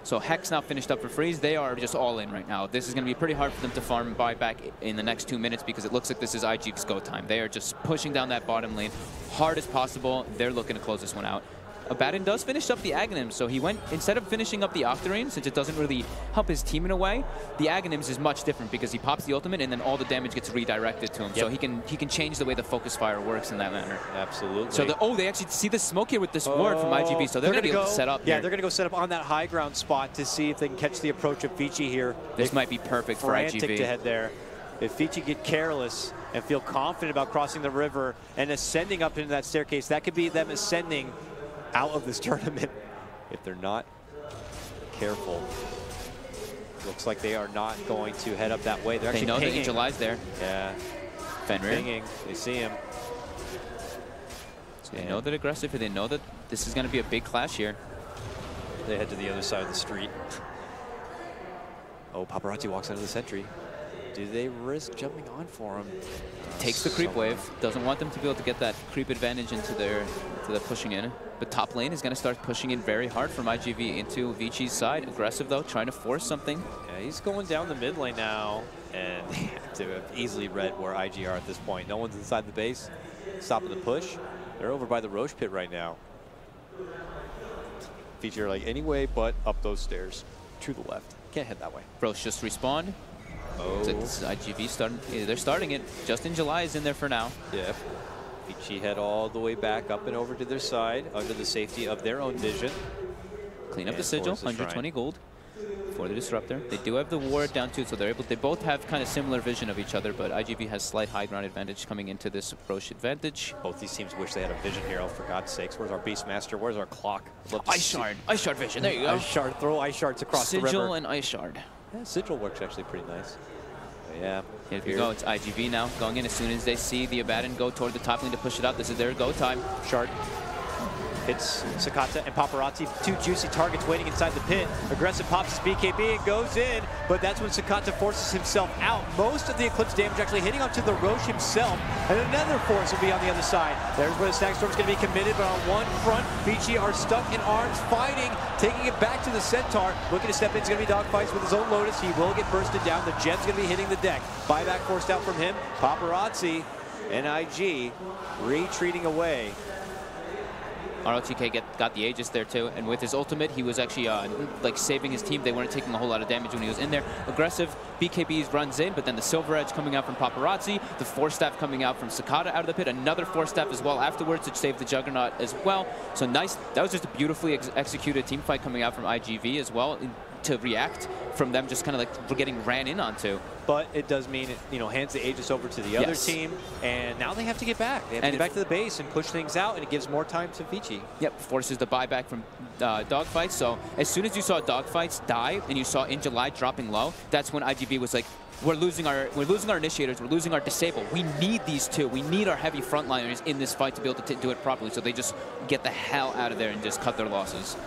So Hex now finished up for Freeze. They are just all in right now. This is going to be pretty hard for them to farm and buy back in the next 2 minutes because it looks like this is IG's go time. They are just pushing down that bottom lane hard as possible. They're looking to close this one out. Abaddon does finish up the Aghanims, so he went, instead of finishing up the Octarine, since it doesn't really help his team in a way, the Aghanims is much different because he pops the ultimate and then all the damage gets redirected to him. Yep. So he can change the way the focus fire works in that manner. Absolutely. So they actually see the smoke here with this ward from IGV, so they're going to be able to set up Yeah, here. they're going to go set up on that high ground spot to see if they can catch the approach of Vici here. This might be perfect for IGV. Frantic to head there. If Vici get careless and feel confident about crossing the river and ascending up into that staircase, that could be them ascending out of this tournament if they're not careful. Looks like they are not going to head up that way. They're actually know pinging. that July's there. Yeah. Fenrir. Pinging. They see him. So they know that aggressive, they know that this is going to be a big clash here. They head to the other side of the street. Oh, Paparazzi walks under the sentry. Do they risk jumping on for him? Takes the creep wave. Doesn't want them to be able to get that creep advantage into the pushing in. But top lane is going to start pushing in very hard from IGV into Vici's side. Aggressive though, trying to force something. Yeah, he's going down the mid lane now, and they have to have easily read where IG are at this point. No one's inside the base. Stopping the push. They're over by the Roche pit right now. Vici are like, anyway, but up those stairs to the left. Can't head that way. Roche just respawned. Oh. It's IGV starting. They're starting it. Justin July is in there for now. Yeah. Vici head all the way back up and over to their side under the safety of their own vision. Clean up the sigil, 120 gold for the disruptor. They do have the ward down too, so they're able. They both have kind of similar vision of each other, but IGV has slight high ground advantage coming into this Roche advantage. Both these teams wish they had a vision hero, for God's sakes. Where's our Beastmaster? Where's our clock? Ice shard vision. There you go. Ice shard, throw ice shards across the river. Sigil and ice shard. Yeah, sigil works actually pretty nice. But yeah. Here we go. It's IGV now going in as soon as they see the Abaddon go toward the top lane to push it out. This is their go time. Shard hits Sakata and Paparazzi. Two juicy targets waiting inside the pit. Aggressive pops his BKB and goes in, but that's when Sakata forces himself out. Most of the Eclipse damage actually hitting onto the Roche himself, and another force will be on the other side. There's where the Stack Storm's going to be committed, but on one front, Vici are stuck in arms, fighting, taking it back to the Centaur. Looking to step in, it's going to be dogfights with his own Lotus. He will get bursted down. The gem's going to be hitting the deck. Buyback forced out from him. Paparazzi and IG retreating away. ROTK got the Aegis there too, and with his ultimate, he was actually like saving his team. They weren't taking a whole lot of damage when he was in there. Aggressive BKBs runs in, but then the Silver Edge coming out from Paparazzi, the Force Staff coming out from Sakata out of the pit, another Force Staff as well afterwards to save the Juggernaut as well. So nice. That was just a beautifully executed team fight coming out from IGV as well to react from them just kind of like getting ran in onto. But it does mean it, you know, hands the Aegis over to the other team, and now they have to get back. They have to get back to the base and push things out, and it gives more time to Vici. Yep, forces the buyback from dogfights. So as soon as you saw dogfights die and you saw In July dropping low, that's when IGV was like, we're losing our initiators, we're losing our disable. We need these two. We need our heavy frontliners in this fight to be able to do it properly. So they just get the hell out of there and just cut their losses.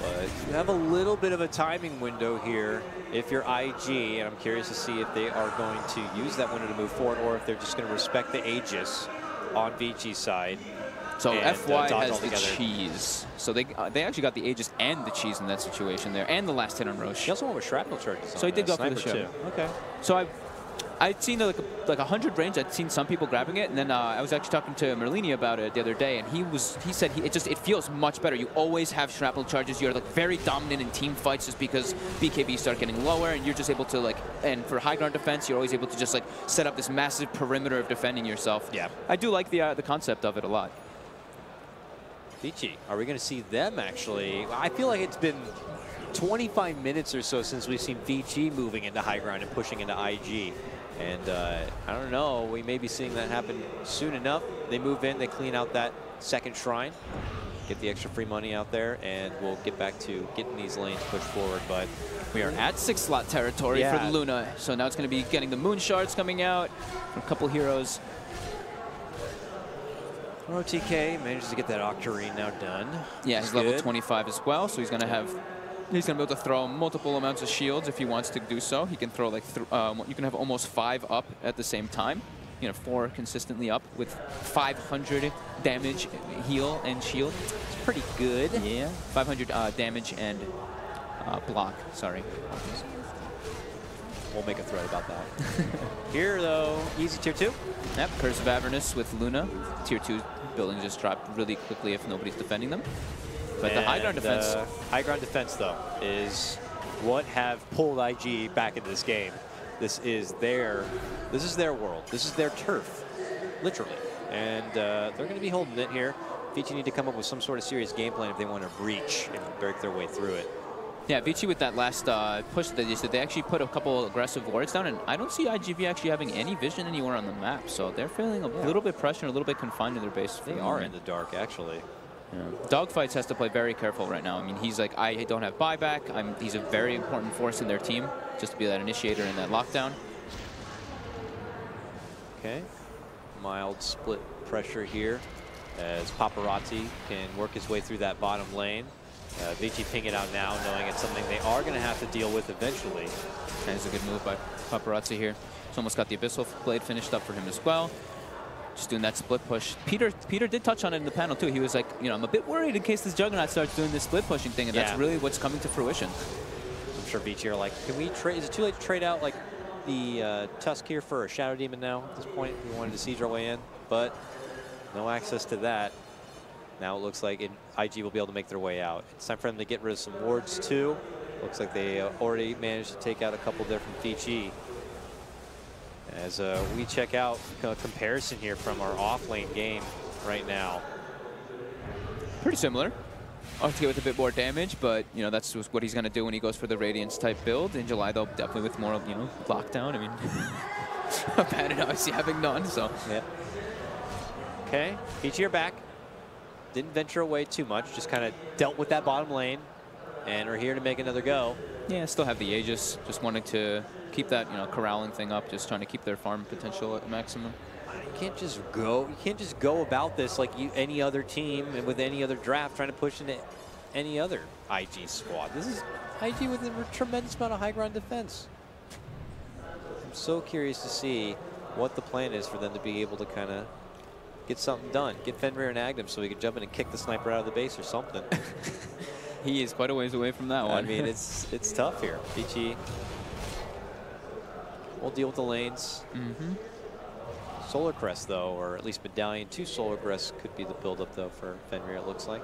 But you have a little bit of a timing window here if you're IG, and I'm curious to see if they are going to use that window to move forward or if they're just going to respect the Aegis on Vici's side. So FY has the cheese. So they actually got the Aegis and the cheese in that situation there, and the last hit on Roche. He also went with shrapnel charges. So he did go for the show. Okay. So I'd seen like 100 range. I'd seen some people grabbing it, and then I was actually talking to Merlini about it the other day, and he said it feels much better. You always have shrapnel charges. You're like very dominant in team fights just because BKB start getting lower, and you're just able to like, and for high ground defense, you're always able to just like set up this massive perimeter of defending yourself. Yeah. I do like the concept of it a lot. Vici, are we going to see them actually? I feel like it's been 25 minutes or so since we've seen Vici moving into high ground and pushing into IG. And I don't know, we may be seeing that happen soon enough. They move in, they clean out that second shrine, get the extra free money out there, and we'll get back to getting these lanes pushed forward. But we are at 6-slot territory for the Luna. So now it's going to be getting the Moon Shards coming out, a couple heroes. ROTK manages to get that Octarine now done. Yeah, he's level 25 as well, so he's going to be able to throw multiple amounts of shields if he wants to do so. He can throw like, you can have almost 5 up at the same time. You know, 4 consistently up with 500 damage, heal, and shield. It's pretty good. Yeah, 500 damage and block, sorry. We'll make a thread about that. Here, though, easy tier 2. Yep, Curse of Avernus with Luna. Tier 2 buildings just drop really quickly if nobody's defending them. But the high ground defense. High ground defense, though, is what have pulled IG back into this game. This is their world. This is their turf, literally. And they're going to be holding it here. Vici need to come up with some sort of serious game plan if they want to breach and break their way through it. Yeah, Vici with that last push that they did, they actually put a couple aggressive wards down, and I don't see IGV actually having any vision anywhere on the map, so they're feeling a little bit pressure, a little bit confined in their base. They are in the dark, actually. Yeah. Dogfights has to play very careful right now. I mean, he's like, I don't have buyback. He's a very important force in their team, just to be that initiator in that lockdown. Okay, mild split pressure here as Paparazzi can work his way through that bottom lane. Vici ping it out now, knowing it's something they are going to have to deal with eventually. And it's a good move by Paparazzi here. He's almost got the Abyssal Blade finished up for him as well. Just doing that split push. Peter did touch on it in the panel too. He was like, you know, I'm a bit worried in case this Juggernaut starts doing this split pushing thing, and that's really what's coming to fruition. I'm sure Vici are like, can we trade? Is it too late to trade out like the Tusk here for a Shadow Demon now at this point? We wanted to siege our way in, but no access to that. Now it looks like IG will be able to make their way out. It's time for them to get rid of some wards too. Looks like they already managed to take out a couple there from Vici. As we check out a comparison here from our off-lane game right now. Pretty similar. Obviously with a bit more damage, but you know that's what he's going to do when he goes for the Radiance type build. In July, though, definitely with more, you know, lockdown. I mean, Bandit obviously having none, so. Yep. Okay, Vici are back. Didn't venture away too much, just kind of dealt with that bottom lane, and we're here to make another go. Yeah, still have the Aegis. Just wanting to keep that, you know, corralling thing up. Just trying to keep their farm potential at maximum. You can't just go. You can't just go about this like any other team and with any other draft trying to push into any other IG squad. This is IG with a tremendous amount of high ground defense. I'm so curious to see what the plan is for them to be able to kind of get something done. Get Fenrir and Agnem so we can jump in and kick the sniper out of the base or something. He is quite a ways away from that one. I mean, it's tough here. Vici will deal with the lanes. Mm-hmm. Solar Crest, though, or at least Medallion 2 Solar Crest could be the buildup, though, for Fenrir, it looks like.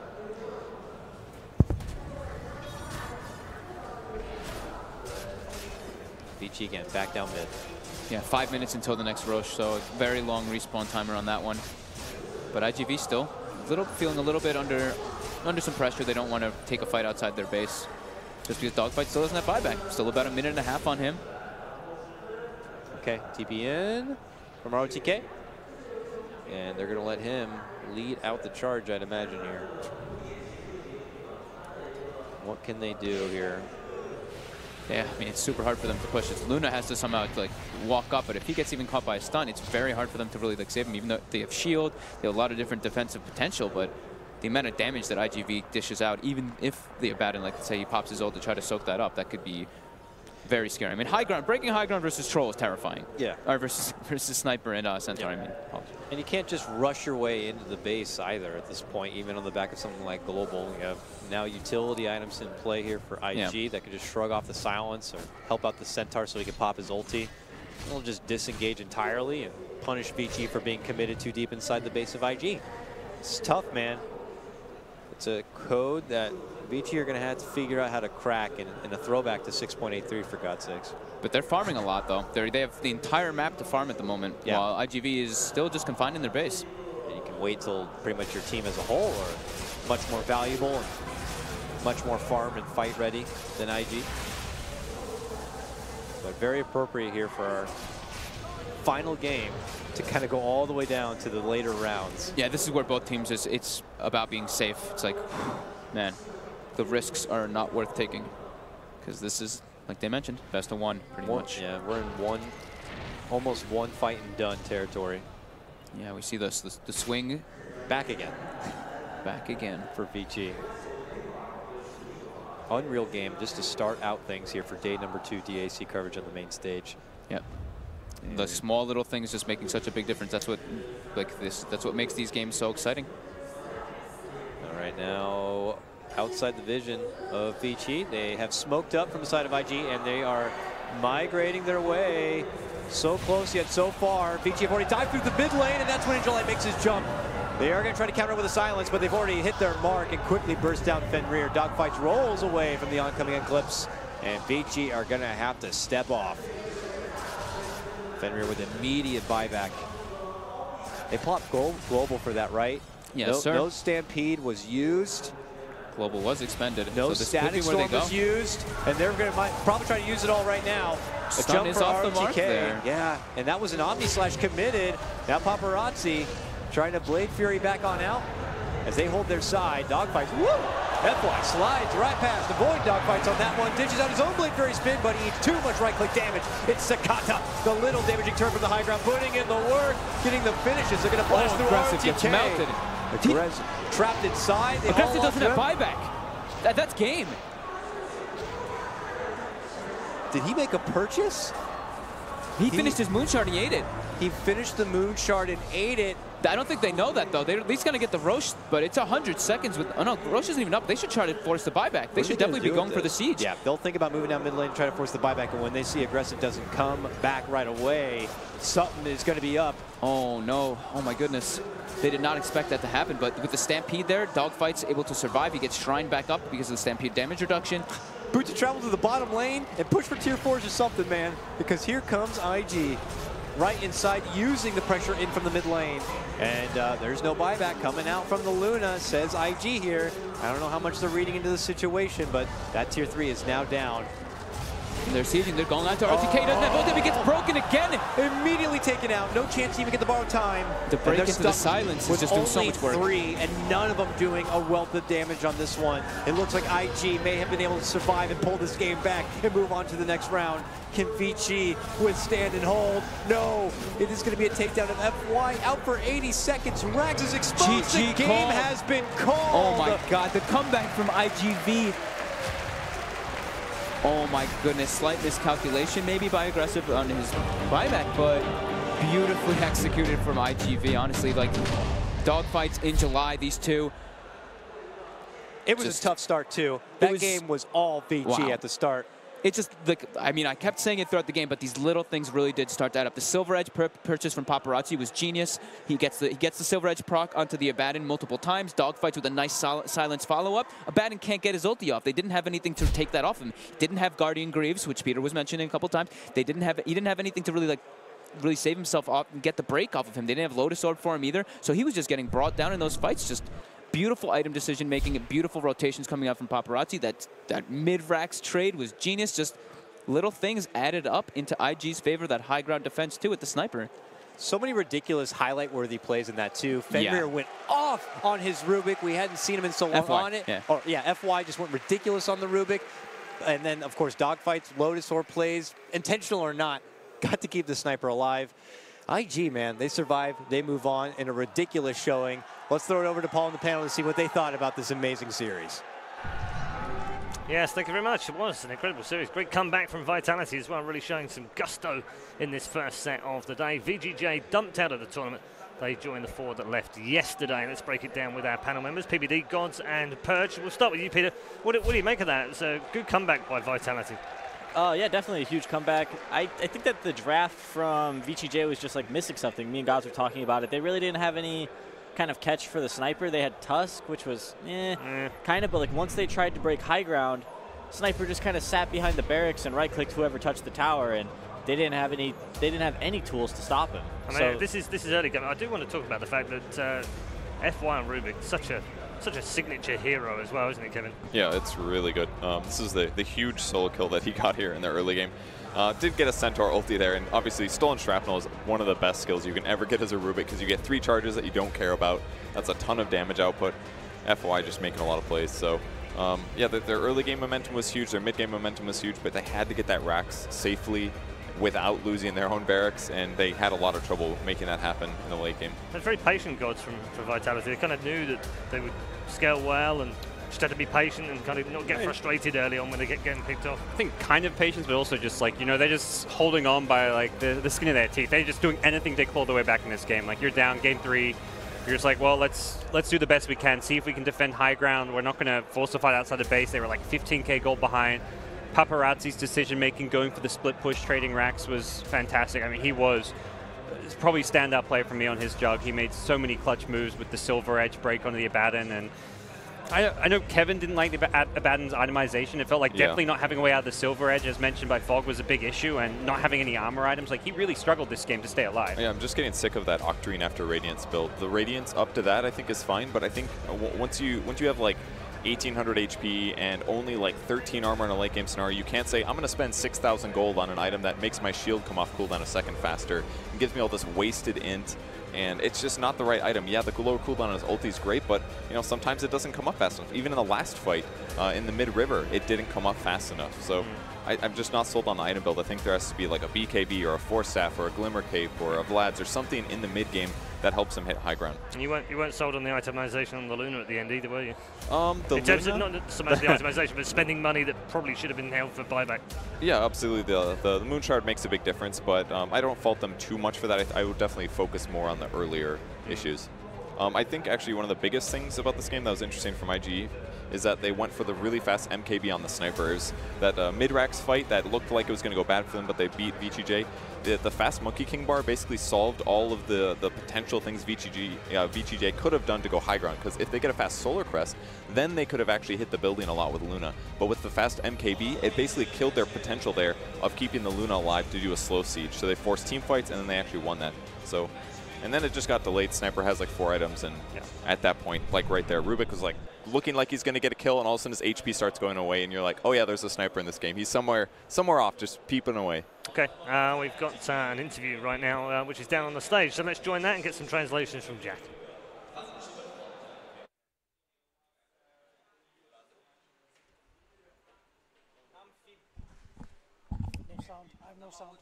Vici again, back down mid. Yeah, 5 minutes until the next Roche, so very long respawn timer on that one. But IGV still feeling a little bit under some pressure. They don't want to take a fight outside their base, just because Dogfight still doesn't have buyback. Still about a minute and a half on him. Okay, TP in from ROTK. And they're going to let him lead out the charge, I'd imagine, here. What can they do here? Yeah, I mean, it's super hard for them to push this. Luna has to somehow like walk up, but if he gets even caught by a stun, it's very hard for them to really like save him, even though they have shield, they have a lot of different defensive potential, but the amount of damage that IGV dishes out, even if the Abaddon, like say he pops his ult to try to soak that up, that could be very scary. I mean, high ground, breaking high ground versus Troll is terrifying. Yeah. Or versus Sniper and Centaur, yeah. I mean. And you can't just rush your way into the base either at this point, even on the back of something like Global. You have now utility items in play here for IG that can just shrug off the silence or help out the Centaur so he can pop his ulti. He'll just disengage entirely and punish Vici for being committed too deep inside the base of IG. It's tough, man. It's a code that Vici are going to have to figure out how to crack in a throwback to 6.83, for God's sakes. But they're farming a lot, though. They have the entire map to farm at the moment, while IGV is still just confined in their base. And you can wait till pretty much your team as a whole are much more valuable and much more farm and fight ready than IG. But very appropriate here for our final game to kind of go all the way down to the later rounds. Yeah, this is where both teams it's about being safe. It's like, man, the risks are not worth taking, because this is, like they mentioned, best of one, pretty much. Yeah, we're in almost one fight and done territory. Yeah, we see the swing. Back again. Back again. For Vici. Unreal game just to start out things here for day number 2 DAC coverage on the main stage. Yep. The small little things just making such a big difference. That's what that's what makes these games so exciting. All right, now outside the vision of Vici, they have smoked up from the side of IG, and they are migrating their way. So close yet so far. Vici have already dived through the mid lane, and that's when Angelite makes his jump. They are going to try to counter with a silence, but they've already hit their mark and quickly burst down Fenrir. Dogfights rolls away from the oncoming Eclipse, and Vici are going to have to step off. Fenrir with immediate buyback. They popped Global for that, right? Yes, sir. No Stampede was used. Global was expended. No so Static Storm was used, and they're going to probably try to use it all right now. A Stun jump is for off ROTK. the mark there. Yeah, and that was an Omni Slash committed. Now Paparazzi trying to Blade Fury back on out as they hold their side. Dogfights, woo! FY slides right past, avoid Dogfights on that one, dishes out his own Blade Fury spin, but he eats too much right-click damage. It's Sakata, the little damaging turn from the high ground, putting in the work, getting the finishes. They're going to blast through Aggressive ROTK. gets melted. Trapped inside. Aggressive doesn't have buyback. That's game. Did he make a purchase? He finished his Moonshard, he ate it. He finished the Moonshard and ate it. I don't think they know that, though. They're at least going to get the Roche, but it's 100 seconds with... Oh, no, Roche isn't even up. They should try to force the buyback. They should definitely be going for the siege. Yeah, they'll think about moving down mid lane and try to force the buyback, and when they see aggressive doesn't come back right away, something is going to be up. Oh, no. Oh, my goodness. They did not expect that to happen, but with the Stampede there, Dogfight's able to survive. He gets shrined back up because of the Stampede damage reduction. Boot to travel to the bottom lane and push for tier 4s or something, man, because here comes IG. Right inside, using the pressure in from the mid lane. And there's no buyback coming out from the Luna, says IG here. I don't know how much they're reading into the situation, but that tier 3 is now down. And they're sieging, they're going on to RTK, doesn't have both, he gets broken again. Immediately taken out, no chance to even get the borrowed time. The break into the silence is just doing so much work. Three, and none of them doing a wealth of damage on this one. It looks like IG may have been able to survive and pull this game back and move on to the next round. Can Vici withstand and hold? No, it is going to be a takedown of FY out for 80 seconds. Rags is exposed, the game has been called. Oh my God, the comeback from IGV. Oh my goodness, slight miscalculation maybe by aggressive on his buyback, but beautifully executed from IGV. Honestly, like dogfights in July, these two. It was a tough start too. That game was all Vici at the start. It's just, like, I mean, I kept saying it throughout the game, but these little things really did start to add up. The Silver Edge purchase from Paparazzi was genius. He gets the Silver Edge proc onto the Abaddon multiple times. Dogfights with a nice silence follow-up. Abaddon can't get his ulti off. They didn't have anything to take that off him. Didn't have Guardian Greaves, which Peter was mentioning a couple times. He didn't have anything to really save himself off and get the break off of him. They didn't have Lotus Orb for him either. So he was just getting brought down in those fights. Just beautiful item decision making and beautiful rotations coming out from Paparazzi. That mid-racks trade was genius. Just little things added up into IG's favor, that high ground defense too with the sniper. So many ridiculous highlight-worthy plays in that too. Fenrir went off on his Rubik. We hadn't seen him in so long on it. FY just went ridiculous on the Rubik. And then, of course, dogfights, Lotus Orb plays, intentional or not, got to keep the sniper alive. IG, man, they survive, they move on in a ridiculous showing. Let's throw it over to Paul and the panel to see what they thought about this amazing series. Yes, thank you very much. It was an incredible series. Great comeback from Vitality as well, really showing some gusto in this first set of the day. VGJ dumped out of the tournament. They joined the four that left yesterday. Let's break it down with our panel members, PBD, Gods, and Purge. We'll start with you, Peter. What do you make of that? It's a good comeback by Vitality. Yeah, definitely a huge comeback. I think that the draft from VGJ was just like missing something. Me and Gods were talking about it. They really didn't have any kind of catch for the sniper. They had Tusk, which was kind of, but like once they tried to break high ground, sniper just kind of sat behind the barracks and right-clicked whoever touched the tower, and they didn't have any tools to stop him. I mean, so this is early game. I do want to talk about the fact that FY and Rubik, such a signature hero as well, isn't it, Kevin? Yeah, it's really good. This is the huge solo kill that he got here in the early game. Did get a Centaur ulti there, and obviously Stolen Shrapnel is one of the best skills you can ever get as a Rubik because you get 3 charges that you don't care about. That's a ton of damage output. FY just making a lot of plays. So yeah, their early game momentum was huge, their mid game momentum was huge, but they had to get that Rax safely without losing their own barracks, and they had a lot of trouble making that happen in the late game. They're very patient Gods from Vitality. They kind of knew that they would scale well and just had to be patient and kind of not get frustrated early on when they get getting picked off. I think kind of patience, but also just like, you know, they're just holding on by like the skin of their teeth. They're just doing anything to claw their way back in this game. Like you're down game 3, you're just like, well, let's do the best we can, see if we can defend high ground. We're not going to force a fight outside the base. They were like 15k gold behind. Paparazzi's decision making, going for the split push, trading racks was fantastic. I mean, he was probably standout player for me on his jug. He made so many clutch moves with the Silver Edge break onto the Abaddon, and I know Kevin didn't like the Abaddon's itemization. It felt like definitely not having a way out of the Silver Edge, as mentioned by Fog, was a big issue, and not having any armor items. Like, he really struggled this game to stay alive. Yeah, I'm just getting sick of that Octarine after Radiance build. The Radiance up to that I think is fine, but I think once you have like 1800 HP and only like 13 armor in a late game scenario, you can't say, I'm going to spend 6,000 gold on an item that makes my shield come off cooldown a second faster and gives me all this wasted int, and it's just not the right item. Yeah, the lower cooldown on his ulti is great, but you know, sometimes it doesn't come up fast enough. Even in the last fight in the mid-river, it didn't come up fast enough. So I'm just not sold on the item build. I think there has to be like a BKB or a Force Staff or a Glimmer Cape or a Vlad's or something in the mid-game that helps him hit high ground. And you weren't sold on the itemization on the Luna at the end either, were you? In terms of not so much the itemization, but spending money that probably should have been held for buyback. Yeah, absolutely. The Moon Shard makes a big difference, but I don't fault them too much for that. I would definitely focus more on the earlier issues. I think actually one of the biggest things about this game that was interesting from IGE is that they went for the really fast MKB on the snipers. That mid-racks fight that looked like it was going to go bad for them, but they beat Vici J. The fast Monkey King bar basically solved all of the potential things Vici J could have done to go high ground, because if they get a fast Solar Crest, then they could have actually hit the building a lot with Luna. But with the fast MKB, it basically killed their potential there of keeping the Luna alive to do a slow siege. So they forced team fights, and then they actually won that. So, and then it just got delayed. Sniper has like 4 items, and at that point, like right there, Rubik was like looking like he's going to get a kill, and all of a sudden his HP starts going away, and you're like, oh yeah, there's a sniper in this game. He's somewhere off, just peeping away. Okay, we've got an interview right now, which is down on the stage, so let's join that and get some translations from Jack. No sound. I have no sound.